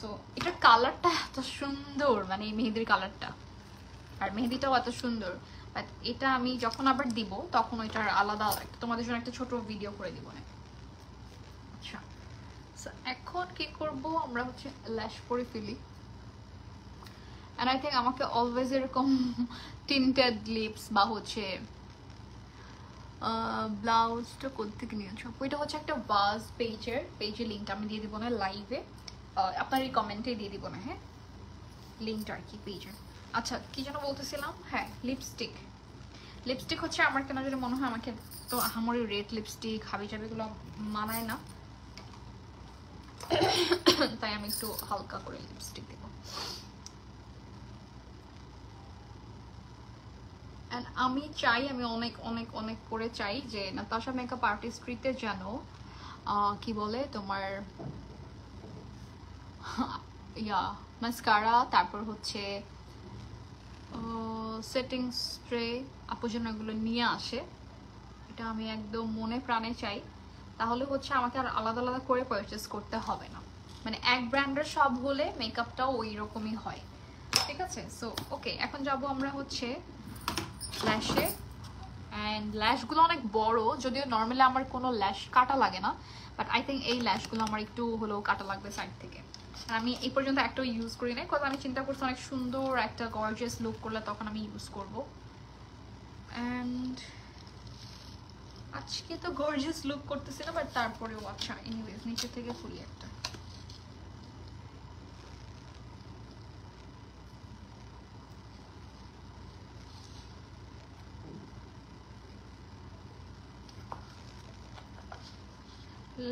সো এটার কালারটা এত সুন্দর, মানে এই মেহেদির কালারটা আর মেহেদিটাও এত সুন্দর, বাট এটা আমি যখন আবার দিব তখন ওইটার আলাদা তোমাদের জন্য একটা ছোট ভিডিও করে দিব না। আচ্ছা, এখন কি করব, আমরা হচ্ছে ল্যাশ করে ফেলি। অ্যান্ড আই থিঙ্ক আমাকে অলওয়েজ এরকম টিন্টেড লিপস বা হচ্ছে ব্লাউজটা কোথেকে নিয়েছো, ওইটা হচ্ছে একটা বাজ পেজের লিঙ্কটা আমি দিয়ে দিব না লাইভে, আপনার এই কমেন্টে দিয়ে দিব না, হ্যাঁ লিঙ্কটা আর কি পেজের। আচ্ছা কি যেন বলতেছিলাম, হ্যাঁ লিপস্টিক হচ্ছে আমার কেন যেন মনে হয় আমাকে তো আমার রেড লিপস্টিক হাবি জাবিগুলো মানায় না, তাই আমি একটু হালকা করে লিপস্টিক দেবো। অ্যান্ড আমি চাই, আমি অনেক অনেক অনেক করে চাই যে নাতাশা মেকআপ আর্টিস্ট্রিতে যেন কি বলে তোমার ইয়া মাস্কারা, তারপর হচ্ছে সেটিং স্প্রে। আপু যেন এগুলো নিয়ে আসে, এটা আমি একদম মনে প্রাণে চাই, তাহলে হচ্ছে আমাকে আর আলাদা আলাদা করে পারচেস করতে হবে না। মানে এক ব্র্যান্ডের সব হলে মেকআপটাও ওই রকমই হয়, ঠিক আছে? সো ওকে, এখন যাব আমরা হচ্ছে ল্যাশে। অ্যান্ড ল্যাশগুলো অনেক বড়, যদিও নর্মালি আমার কোনো ল্যাশ কাটা লাগে না, বাট আই থিঙ্ক এই ল্যাশগুলো আমার একটু হলেও কাটা লাগবে সাইড থেকে। আর আমি এই পর্যন্ত একটাও ইউজ করি না, বিকজ আমি চিন্তা করছি অনেক সুন্দর একটা গর্জিয়াস লুক করলে তখন আমি ইউজ করব। অ্যান্ড আজকে তো গর্জিয়াস লুক করতেছি না, বাট তারপরেও আচ্ছা এনিওয়েজ নিচে থেকে ফুলি একটা।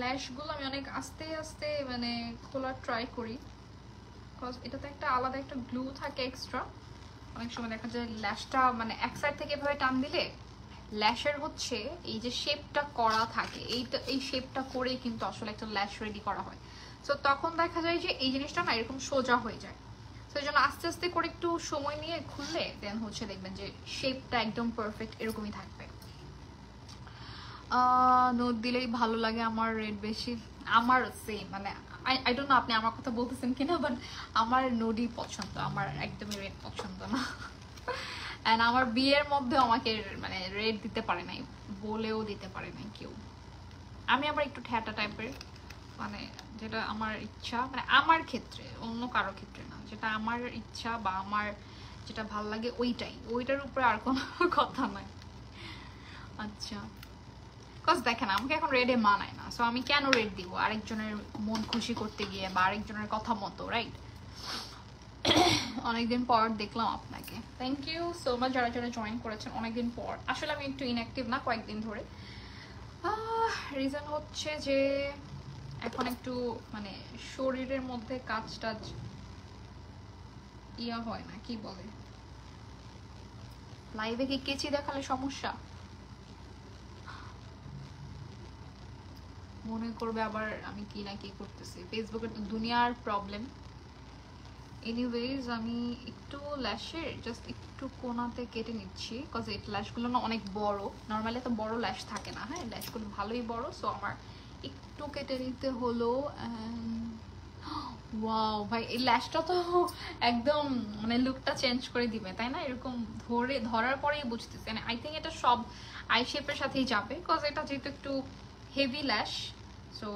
ল্যাশগুলো আমি অনেক আস্তে আস্তে মানে খোলার ট্রাই করি, বিকজ এটাতে একটা আলাদা একটা গ্লু থাকে এক্সট্রা। অনেক সময় দেখা যায় ল্যাশটা মানে এক সাইড থেকে এভাবে টান দিলে ল্যাশের হচ্ছে এই যে শেপটা করা থাকে, এই শেপটা করেই কিন্তু আসলে একটা ল্যাশ রেডি করা হয়। সো তখন দেখা যায় যে এই জিনিসটা না এরকম সোজা হয়ে যায়। তো এই জন্য আস্তে আস্তে করে একটু সময় নিয়ে খুললে দেন হচ্ছে দেখবেন যে শেপটা একদম পারফেক্ট এরকমই থাকবে। নোট দিলেই ভালো লাগে আমার, রেড বেশি। আমার সেম, মানে আই ডোন্ট নো আপনি আমার কথা বলতেছেন কিনা, বাট আমার নোডই পছন্দ, আমার একদমই রেড পছন্দ না। অ্যান্ড আমার বিয়ের মধ্যে আমাকে মানে রেড দিতে পারে নাই, বলেও দিতে পারে নাই কেউ। আমি আবার একটু ঠ্যাটা টাইপের, মানে যেটা আমার ইচ্ছা, মানে আমার ক্ষেত্রে, অন্য কারো ক্ষেত্রে না, যেটা আমার ইচ্ছা বা আমার যেটা ভাল লাগে ওইটার উপরে আর কোনো কথা নাই। আচ্ছা, বিকজ দেখেন আমাকে এখন রেডে মানায় না, সো আমি কেন রেড দিব আরেকজনের মন খুশি করতে গিয়ে বা আরেকজনের কথা মতো, রাইট? অনেকদিন পর দেখলাম আপনাকে, থ্যাংক ইউ সো মাচ যারা যারা জয়েন করেছেন অনেকদিন পর। আসলে আমি একটু ইনঅ্যাক্টিভ না কয়েকদিন ধরে, রিজন হচ্ছে যে এখন একটু মানে শরীরের মধ্যে কাজ টাজ ইয়া হয় না, কি বলে, লাইভে কি কেচি দেখালে সমস্যা মনে করবে আবার আমি কি না কি করতেছি, ফেসবুকে তো দুনিয়ার প্রবলেম। এনিওয়েজ আমি একটু ল্যাশের জাস্ট একটু কোনাতে কেটে নিচ্ছি, বিকজ এই ল্যাশগুলো না অনেক বড়, নর্মালি এত বড় ল্যাশ থাকে না, হ্যাঁ ল্যাশগুলো ভালোই বড়, সো আমার একটু কেটে নিতে হলো। ওয়াও ভাই, এই ল্যাশটা তো একদম মানে লুকটা চেঞ্জ করে দিবে, তাই না? এরকম ধরার পরেই বুঝতেছি, মানে আই থিঙ্ক এটা সব আই শেপের সাথেই যাবে, বিকজ এটা যেহেতু একটু হেভি ল্যাশ। সো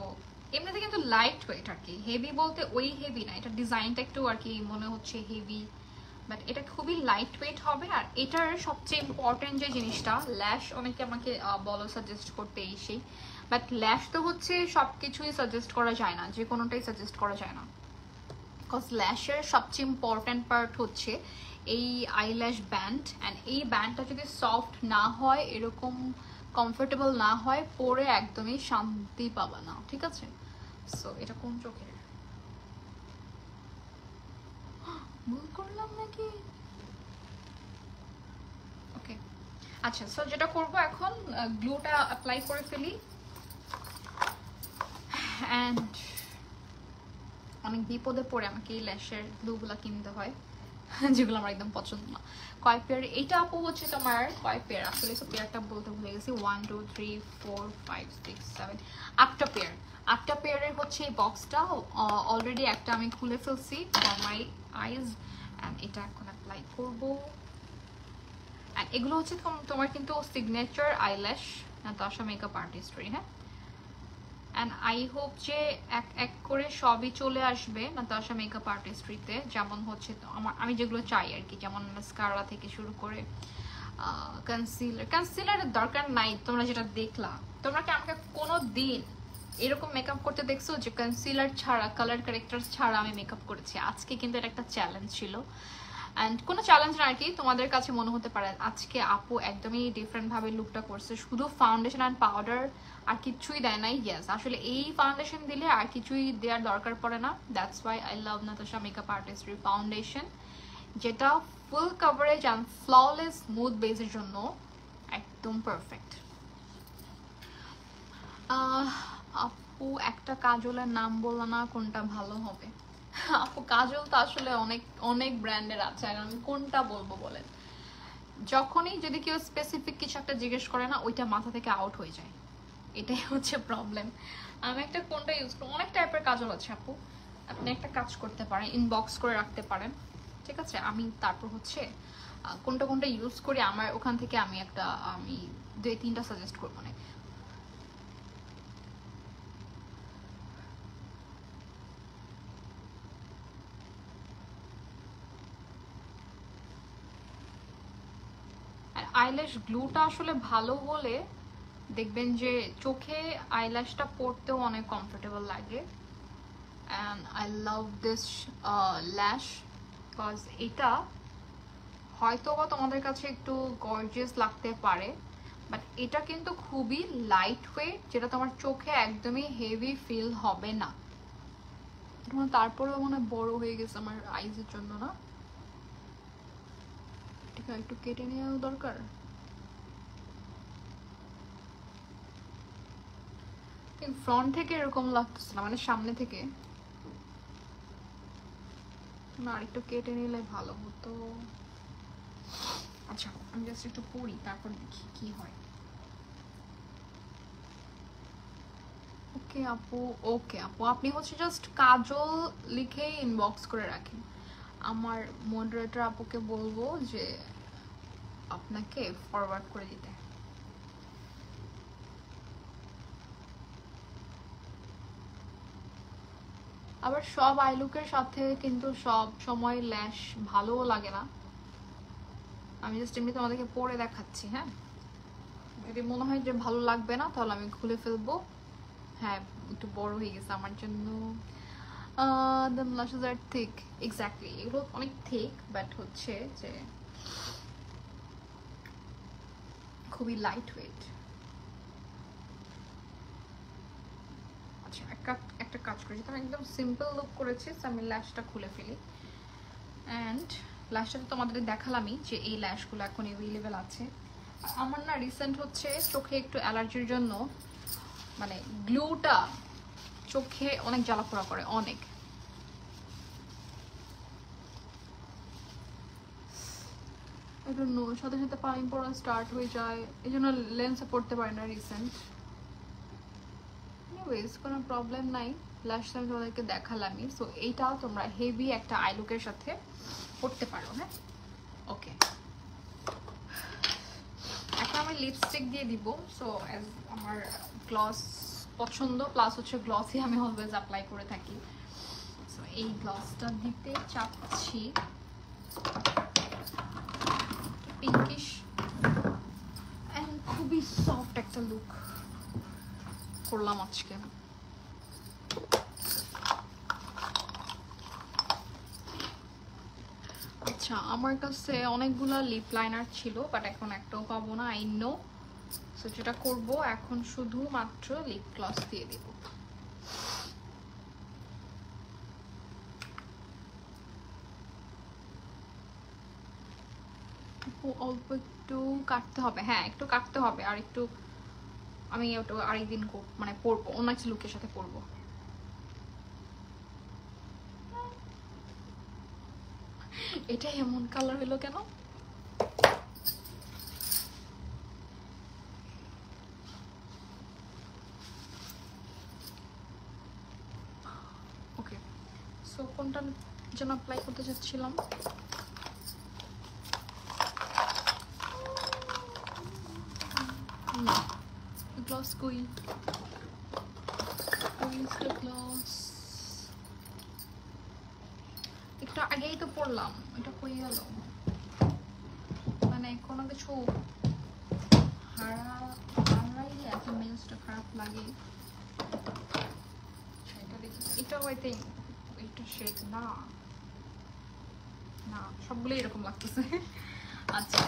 এমনিতে কিন্তু লাইট ওয়েট আর কি, হেভি বলতে ওই হেভি না, এটা ডিজাইনটা একটু আর কি মনে হচ্ছে হেভি, বাট এটা খুবই লাইট ওয়েট হবে। আর এটার সবচেয়ে ইম্পর্টেন্ট যে জিনিসটা, ল্যাশ অনেকে আমাকে বলো সাজেস্ট করতে এই সেই, বাট ল্যাশ তো হচ্ছে সবকিছুই সাজেস্ট করা যায় না, যে কোনোটাই সাজেস্ট করা যায় না, বিকজ ল্যাশের সবচেয়ে ইম্পর্টেন্ট পার্ট হচ্ছে এই আইল্যাশ ব্যান্ড। অ্যান্ড এই ব্যান্ডটা যদি সফট না হয়, এরকম কমফোর্টেবল না হয়, পরে একদমই শান্তি পাবা না, ঠিক আছে? সো এটা কোন চোখের ভুল করলাম নাকি? ওকে আচ্ছা, সো যেটা করবো এখন গ্লুটা অ্যাপ্লাই করে ফেলি। অ্যান্ড অনেক বিপদে পড়ে আমাকে এই ল্যাশের গ্লুগুলা কিনতে হয়, যেগুলো আমার একদম পছন্দ না। কয় পেয়ার এইটা আপু হচ্ছে তোমার কয় পেয়ার, আসলে তো পেয়ারটা বলতে ভুলে গেছি, 1 2 3 4 5 6 7 8টা পেয়ার। 8টা পেয়ারের হচ্ছে এই বক্সটা, অলরেডি একটা আমি খুলে ফেলছি ফর মাই আইজ। অ্যান্ড এটা এখন অ্যাপ্লাই করবো। অ্যান্ড এগুলো হচ্ছে তোমার কিন্তু signature eyelash Natasha makeup artistry, হ্যাঁ। অ্যান্ড আই হোপ যে এক এক করে সবই চলে আসবে নাতাশা মেকআপ আর্টিস্ট্রিতে, যেমন হচ্ছে আমি যেগুলো চাই আর কি, যেমন মাস্কারা থেকে শুরু করে কনসিলারের দরকার নাই। তোমরা যেটা দেখলা, তোমরা কি আমাকে কোনো দিন এরকম মেকআপ করতে দেখছো যে কনসিলার ছাড়া, কালার কারেক্টার ছাড়া আমি মেকআপ করেছি? আজকে কিন্তু এটা একটা চ্যালেঞ্জ ছিল, অ্যান্ড কোনো চ্যালেঞ্জ না আর কি, তোমাদের কাছে মনে হতে পারে আজকে আপু একদমই ডিফারেন্ট ভাবে লুকটা করছে, শুধু ফাউন্ডেশন অ্যান্ড পাউডার আর কিছুই দেয় নাই। ইয়েস, আসলে এই ফাউন্ডেশন দিলে আর কিছুই দেওয়ার দরকার পড়ে না। That's why I love Natasha makeup artistry foundation, যেটা full coverage and flawless smooth বেসের জন্য একদম পারফেক্ট। আপু একটা কাজলের নাম বললো না, কোনটা ভালো হবে? আপু কাজল তো আসলে অনেক অনেক ব্র্যান্ডের আছে, আর আমি কোনটা বলবো বলেন? যখনই যদি কেউ স্পেসিফিক কিছু একটা জিজ্ঞেস করে না, ওইটা মাথা থেকে আউট হয়ে যায়, এটাই হচ্ছে প্রবলেম। আমি একটা কোনটা ইউজ করি, অনেক টাইপের কাজল আছে আপু, আপনি একটা কাজ করতে পারেন, ইনবক্স করে রাখতে পারেন, ঠিক আছে? আমি তারপর হচ্ছে কোনটা কোনটা ইউজ করি আমার ওখান থেকে আমি 2-3টা সাজেস্ট করবো না। আর আইল্যাশ গ্লুটা আসলে ভালো বলে দেখবেন যে চোখে আইল্যাশটা পরতেও অনেক কমফোর্টেবল লাগে। অ্যান্ড আই লাভ দিস ল্যাশ, বিকজ এটা হয়তো বা তোমাদের কাছে একটু গর্জিয়াস লাগতে পারে, বাট এটা কিন্তু খুবই লাইট ওয়েট, যেটা তোমার চোখে একদমই হেভি ফিল হবে না। তারপরেও মনে বড় হয়ে গেছে আমার আইজের জন্য না, ঠিক আছে একটু কেটে নেওয়া দরকার। ফ্রন্ট থেকে এরকম লাগতেছে না, মানে সামনে থেকে না, আরেকটু কেটে নিলে ভালো হতো। আচ্ছা আমি জাস্ট একটু পড়ি, তারপর দেখি কি হয়। ওকে আপু, ওকে আপু, আপনি হচ্ছে জাস্ট কাজল লিখেই ইনবক্স করে রাখেন। আমার মডারেটর আপুকে বলবো যে আপনাকে ফরওয়ার্ড করে দিতে। আবার সব আই লুকের সাথে কিন্তু সব সময় ল্যাশ ভালোও লাগে না। আমি জাস্ট এমনি তোমাদেরকে পরে দেখাচ্ছি, হ্যাঁ? যদি মনে হয় যে ভালো লাগবে না তাহলে আমি খুলে ফেলবো। হ্যাঁ একটু বড় হয়ে গেছে আমার জন্য। the lashes are thick, exactly, এগুলো অনেক thick, বাট হচ্ছে যে খুবই লাইট ওয়েট। আচ্ছা একটা কাজ করেছি, তো একদম সিম্পল লুক করেছি, আমি ল্যাশটা খুলে ফেলি। অ্যান্ড ল্যাশটা তো তোমাদের দেখালামই যে এই ল্যাশগুলো এখন অ্যাভেলেবেল আছে। আমার না রিসেন্ট হচ্ছে চোখে একটু অ্যালার্জির জন্য মানে গ্লুটা চোখে অনেক জ্বালাপোড়া করে, অনেক। সাথে সাথে পানি পড়া স্টার্ট হয়ে যায়, এই জন্য লেন্সে পড়তে পারি না রিসেন্ট। এনিওয়েজ কোনো প্রবলেম নাই, লাস্ট টাইম তোমাদেরকে দেখালামই। সো এইটাও তোমরা হেভি একটা আই লুকের সাথে পড়তে পারো, হ্যাঁ? ওকে, এখন আমি লিপস্টিক দিয়ে দিব। সো অ্যাজ আমার গ্লস পছন্দ, প্লাস হচ্ছে গ্লসই আমি অলওয়েজ অ্যাপ্লাই করে থাকি। সো এই গ্লসটা দিতে চাচ্ছি, পিঙ্কিশ অ্যান্ড খুবই সফট একটা লুক করলাম আজকে। আচ্ছা আমার কাছে অনেকগুলো লিপ লাইনার ছিল, বাট এখন একটাও পাবো না, আই নো। সো যেটা করব এখন শুধুমাত্র লিপ গ্লস দিয়ে দিব। অল্প একটু কাটতে হবে, হ্যাঁ একটু কাটতে হবে, আর একটু আমি ওটা আরেকদিন মানে পরবো, অন্য একটা লুকের সাথে পরবো। এটা এমন কালার হলো কেন? ওকে, সো কোনটা যেন অ্যাপ্লাই করতে চাচ্ছিলাম? না গ্লস কই, গ্লস একটু আগেই তো পড়লাম, এটা কই গেল? মানে কোনো কিছু হারাইলে এত মেজাজটা খারাপ লাগে। এটা দেখি, এটাও আই থিঙ্ক এটা শেড না, না সবগুলোই এরকম লাগতেছে। আচ্ছা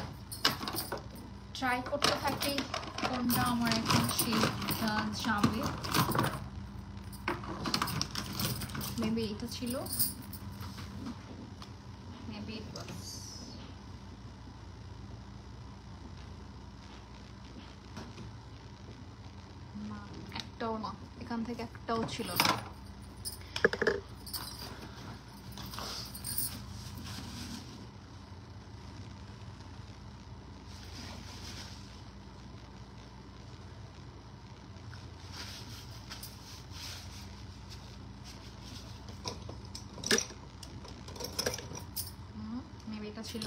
ট্রাই করতে থাকি কোনটা আমার এখন শেডটা যাবে। মেবি এটা ছিল, মেবি ইট ওয়াজ, না একটাও না, এখান থেকে একটাও ছিল না। ছিল।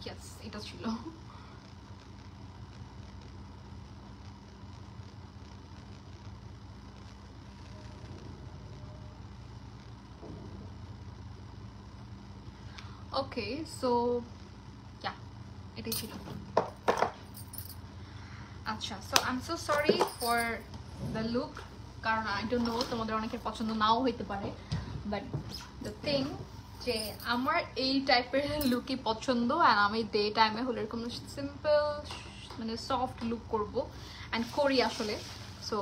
ইয়েস, এটা ছিল। ওকে, সো ইয়া, এটাই ছিল। আচ্ছা, so I am so sorry for the look, কারণ আই ডোন্ট নো তোমাদের অনেকের পছন্দ নাও হইতে পারে, বাট দ্য থিং যে আমার এই টাইপের লুকই পছন্দ। অ্যান্ড আমি ডে টাইমে হলে এরকম সিম্পল মানে সফট লুক করব অ্যান্ড করি আসলে। সো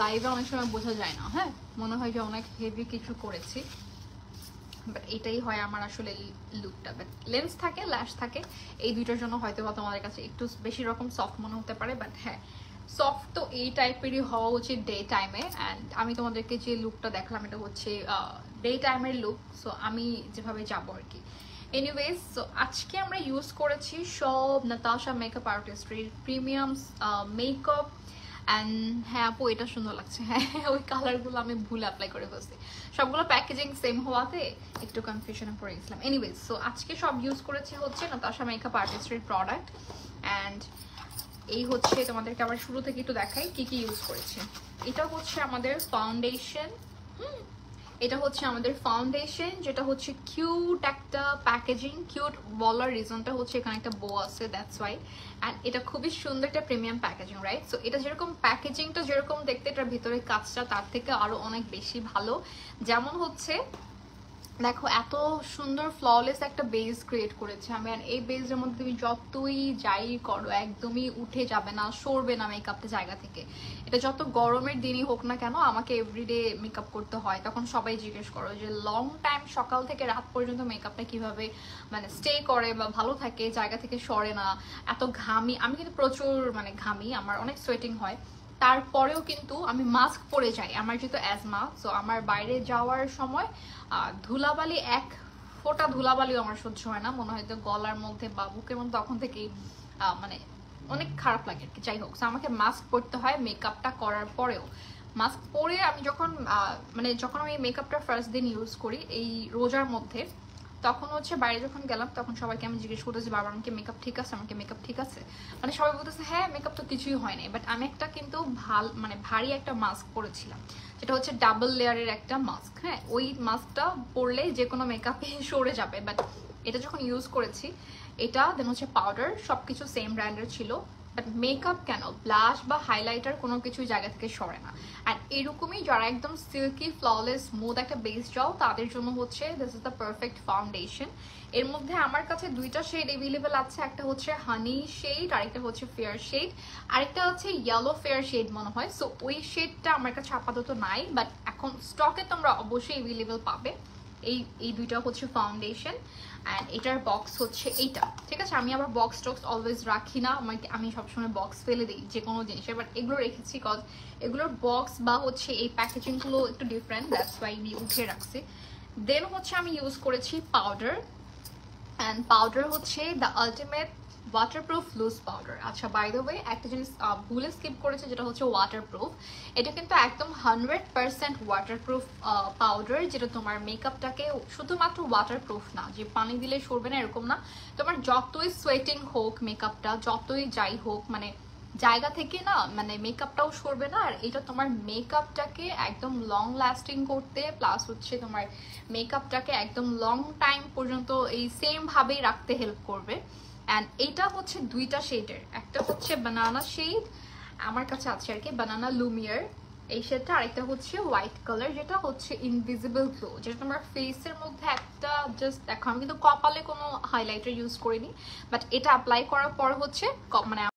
লাইভে অনেক সময় বোঝা যায় না, হ্যাঁ, মনে হয় যে অনেক হেভি কিছু করেছি, বাট এটাই হয় আমার আসলে লুকটা। বাট লেন্স থাকে, ল্যাশ থাকে, এই দুইটার জন্য হয়তো বা তোমাদের কাছে একটু বেশি রকম সফট মনে হতে পারে, বাট হ্যাঁ, সফট তো এই টাইপেরই হওয়া উচিত ডে টাইমে। অ্যান্ড আমি তোমাদেরকে যে লুকটা দেখলাম এটা হচ্ছে ডে টাইমের লুক, সো আমি যেভাবে যাবো আর কি। এনিওয়েজ, সো আজকে আমরা ইউজ করেছি সব নাতাশা মেকআপ আর্টিস্ট্রির প্রিমিয়াম মেকআপ। অ্যান্ড হ্যাঁ আপু, এটা সুন্দর লাগছে। হ্যাঁ, ওই কালারগুলো আমি ভুল অ্যাপ্লাই করে ফেলছি, সবগুলো প্যাকেজিং সেম হওয়াতে একটু কনফিউশনে পড়ে গেছিলাম। এনিওয়েজ, সো আজকে সব ইউজ করেছি হচ্ছে নাতাশা মেকআপ আর্টিস্ট্রির প্রোডাক্ট। অ্যান্ড এই হচ্ছে তোমাদেরকে আবার শুরু থেকে একটু দেখাই কি কি ইউজ করেছি। এটা হচ্ছে আমাদের ফাউন্ডেশন। এটা হচ্ছে আমাদের ফাউন্ডেশন, যেটা হচ্ছে কিউট একটা প্যাকেজিং। কিউট বলার রিজনটা হচ্ছে এখানে একটা বো আছে, দ্যাটস ওয়াই। অ্যান্ড এটা খুবই সুন্দর একটা প্রিমিয়াম প্যাকেজিং, রাইট? সো এটা যেরকম প্যাকেজিংটা যেরকম দেখতে, এটার ভিতরে কাজটা তার থেকে আরো অনেক বেশি ভালো। যেমন হচ্ছে দেখো, এত সুন্দর ফ্ললেস একটা বেস ক্রিয়েট করেছে আমি। আর এই বেসের মধ্যে তুমি যতই যাই করো একদমই উঠে যাবে না, সরবে না মেকআপটা জায়গা থেকে। এটা যত গরমের দিনই হোক না কেন, আমাকে এভরিডে মেকআপ করতে হয়, তখন সবাই জিজ্ঞেস করো যে লং টাইম সকাল থেকে রাত পর্যন্ত মেকআপটা কিভাবে মানে স্টে করে বা ভালো থাকে, জায়গা থেকে সরে না। এত ঘামি আমি, কিন্তু প্রচুর মানে ঘামি, আমার অনেক সোয়েটিং হয়, তারপরেও কিন্তু আমি মাস্ক পরে যাই, আমার যেহেতু অ্যাজমা। সো আমার বাইরে যাওয়ার সময় ধুলাবালি, এক ফোঁটা ধুলাবালিও আমার সহ্য হয় না, মনে হয় তো গলার মধ্যে বা বুকের মধ্যে তখন থেকেই মানে অনেক খারাপ লাগে আর কি। যাই হোক, সো আমাকে মাস্ক পরতে হয় মেকআপটা করার পরেও। মাস্ক পরে আমি যখন মানে যখন আমি মেকআপটা ফার্স্ট দিন ইউজ করি এই রোজার মধ্যে, তখন হচ্ছে বাইরে যখন গেলাম তখন সবাইকে আমি জিজ্ঞেস করতেছি, বাবা আমাকে মেকআপ ঠিক আছে, আমাকে মেকআপ ঠিক আছে? মানে সবাই বলতেছে হ্যাঁ মেকআপ তো কিছুই হয় নাই। বাট আমি একটা কিন্তু মানে ভারী একটা মাস্ক পরেছিলাম, যেটা হচ্ছে ডাবল লেয়ারের একটা মাস্ক। হ্যাঁ, ওই মাস্কটা পরলে যে কোনো মেকআপে সরে যাবে। বাট এটা যখন ইউজ করেছি, এটা দেন হচ্ছে পাউডার, সবকিছু সেম ব্র্যান্ডের ছিল, বাট মেকআপ কেন ব্লাশ বা হাইলাইটার কোনো কিছুই জায়গা থেকে সরে না। আর এরকমই যারা একদম সিল্কি ফ্ললেস স্মুথ একটা বেস চাও, তাদের জন্য হচ্ছে this is the perfect foundation. এর মধ্যে আমার কাছে দুইটা শেড অ্যাভেলেবেল আছে, একটা হচ্ছে হানি শেড, আরেকটা হচ্ছে ফেয়ার শেড, আরেকটা হচ্ছে ইয়েলো ফেয়ার শেড মনে হয়। সো ওই শেডটা আমার কাছে আপাতত নাই, বাট এখন স্টকে তোমরা অবশ্যই অ্যাভেলেবেল পাবে। এই দুইটা হচ্ছে ফাউন্ডেশন। অ্যান্ড এটার বক্স হচ্ছে এইটা, ঠিক আছে? আমি আবার বক্স টক্স অলওয়েজ রাখি না, আমি সবসময় বক্স ফেলে দিই যে কোনো জিনিসের, বাট এগুলো রেখেছি কজ এগুলোর বক্স বা হচ্ছে এই প্যাকেজিংগুলো একটু ডিফারেন্ট, দ্যাটস ওয়াই আমি উঠিয়ে রাখছি। দেন হচ্ছে আমি ইউজ করেছি পাউডার, অ্যান্ড পাউডার হচ্ছে the ultimate waterproof loose powder. আচ্ছা, বাই দ্য ওয়ে একটা জিনিস ভুলে স্কিপ করেছে, যেটা হচ্ছে ওয়াটারপ্রুফ। এটা কিন্তু একদম 100% ওয়াটারপ্রুফ পাউডার, যেটা তোমার মেকআপটাকে শুধুমাত্র ওয়াটারপ্রুফ না যে পানি দিলে সরবে না এরকম না, তোমার যতই সোয়েটিং হোক মেকআপটা, যতই যাই হোক মানে জায়গা থেকে না মানে মেকআপটাও সরবে না। আর এটা তোমার মেকআপটাকে একদম লং লাস্টিং করতে, প্লাস হচ্ছে তোমার মেকআপটাকে একদম লং টাইম পর্যন্ত এই সেম ভাবেই রাখতে হেল্প করবে। অ্যান্ড এইটা হচ্ছে দুইটা শেডের, একটা হচ্ছে বানানা শেড আমার কাছে আছে আর কি, বানানা লুমিয়ার এই শেডটা, আরেকটা হচ্ছে হোয়াইট কালার, যেটা হচ্ছে ইনভিজিবল গ্লো, যেটা তোমার ফেসের মধ্যে একটা জাস্ট দেখো। আমি কিন্তু কপালে কোনো হাইলাইটার ইউজ করিনি, বাট এটা অ্যাপ্লাই করার পর হচ্ছে মানে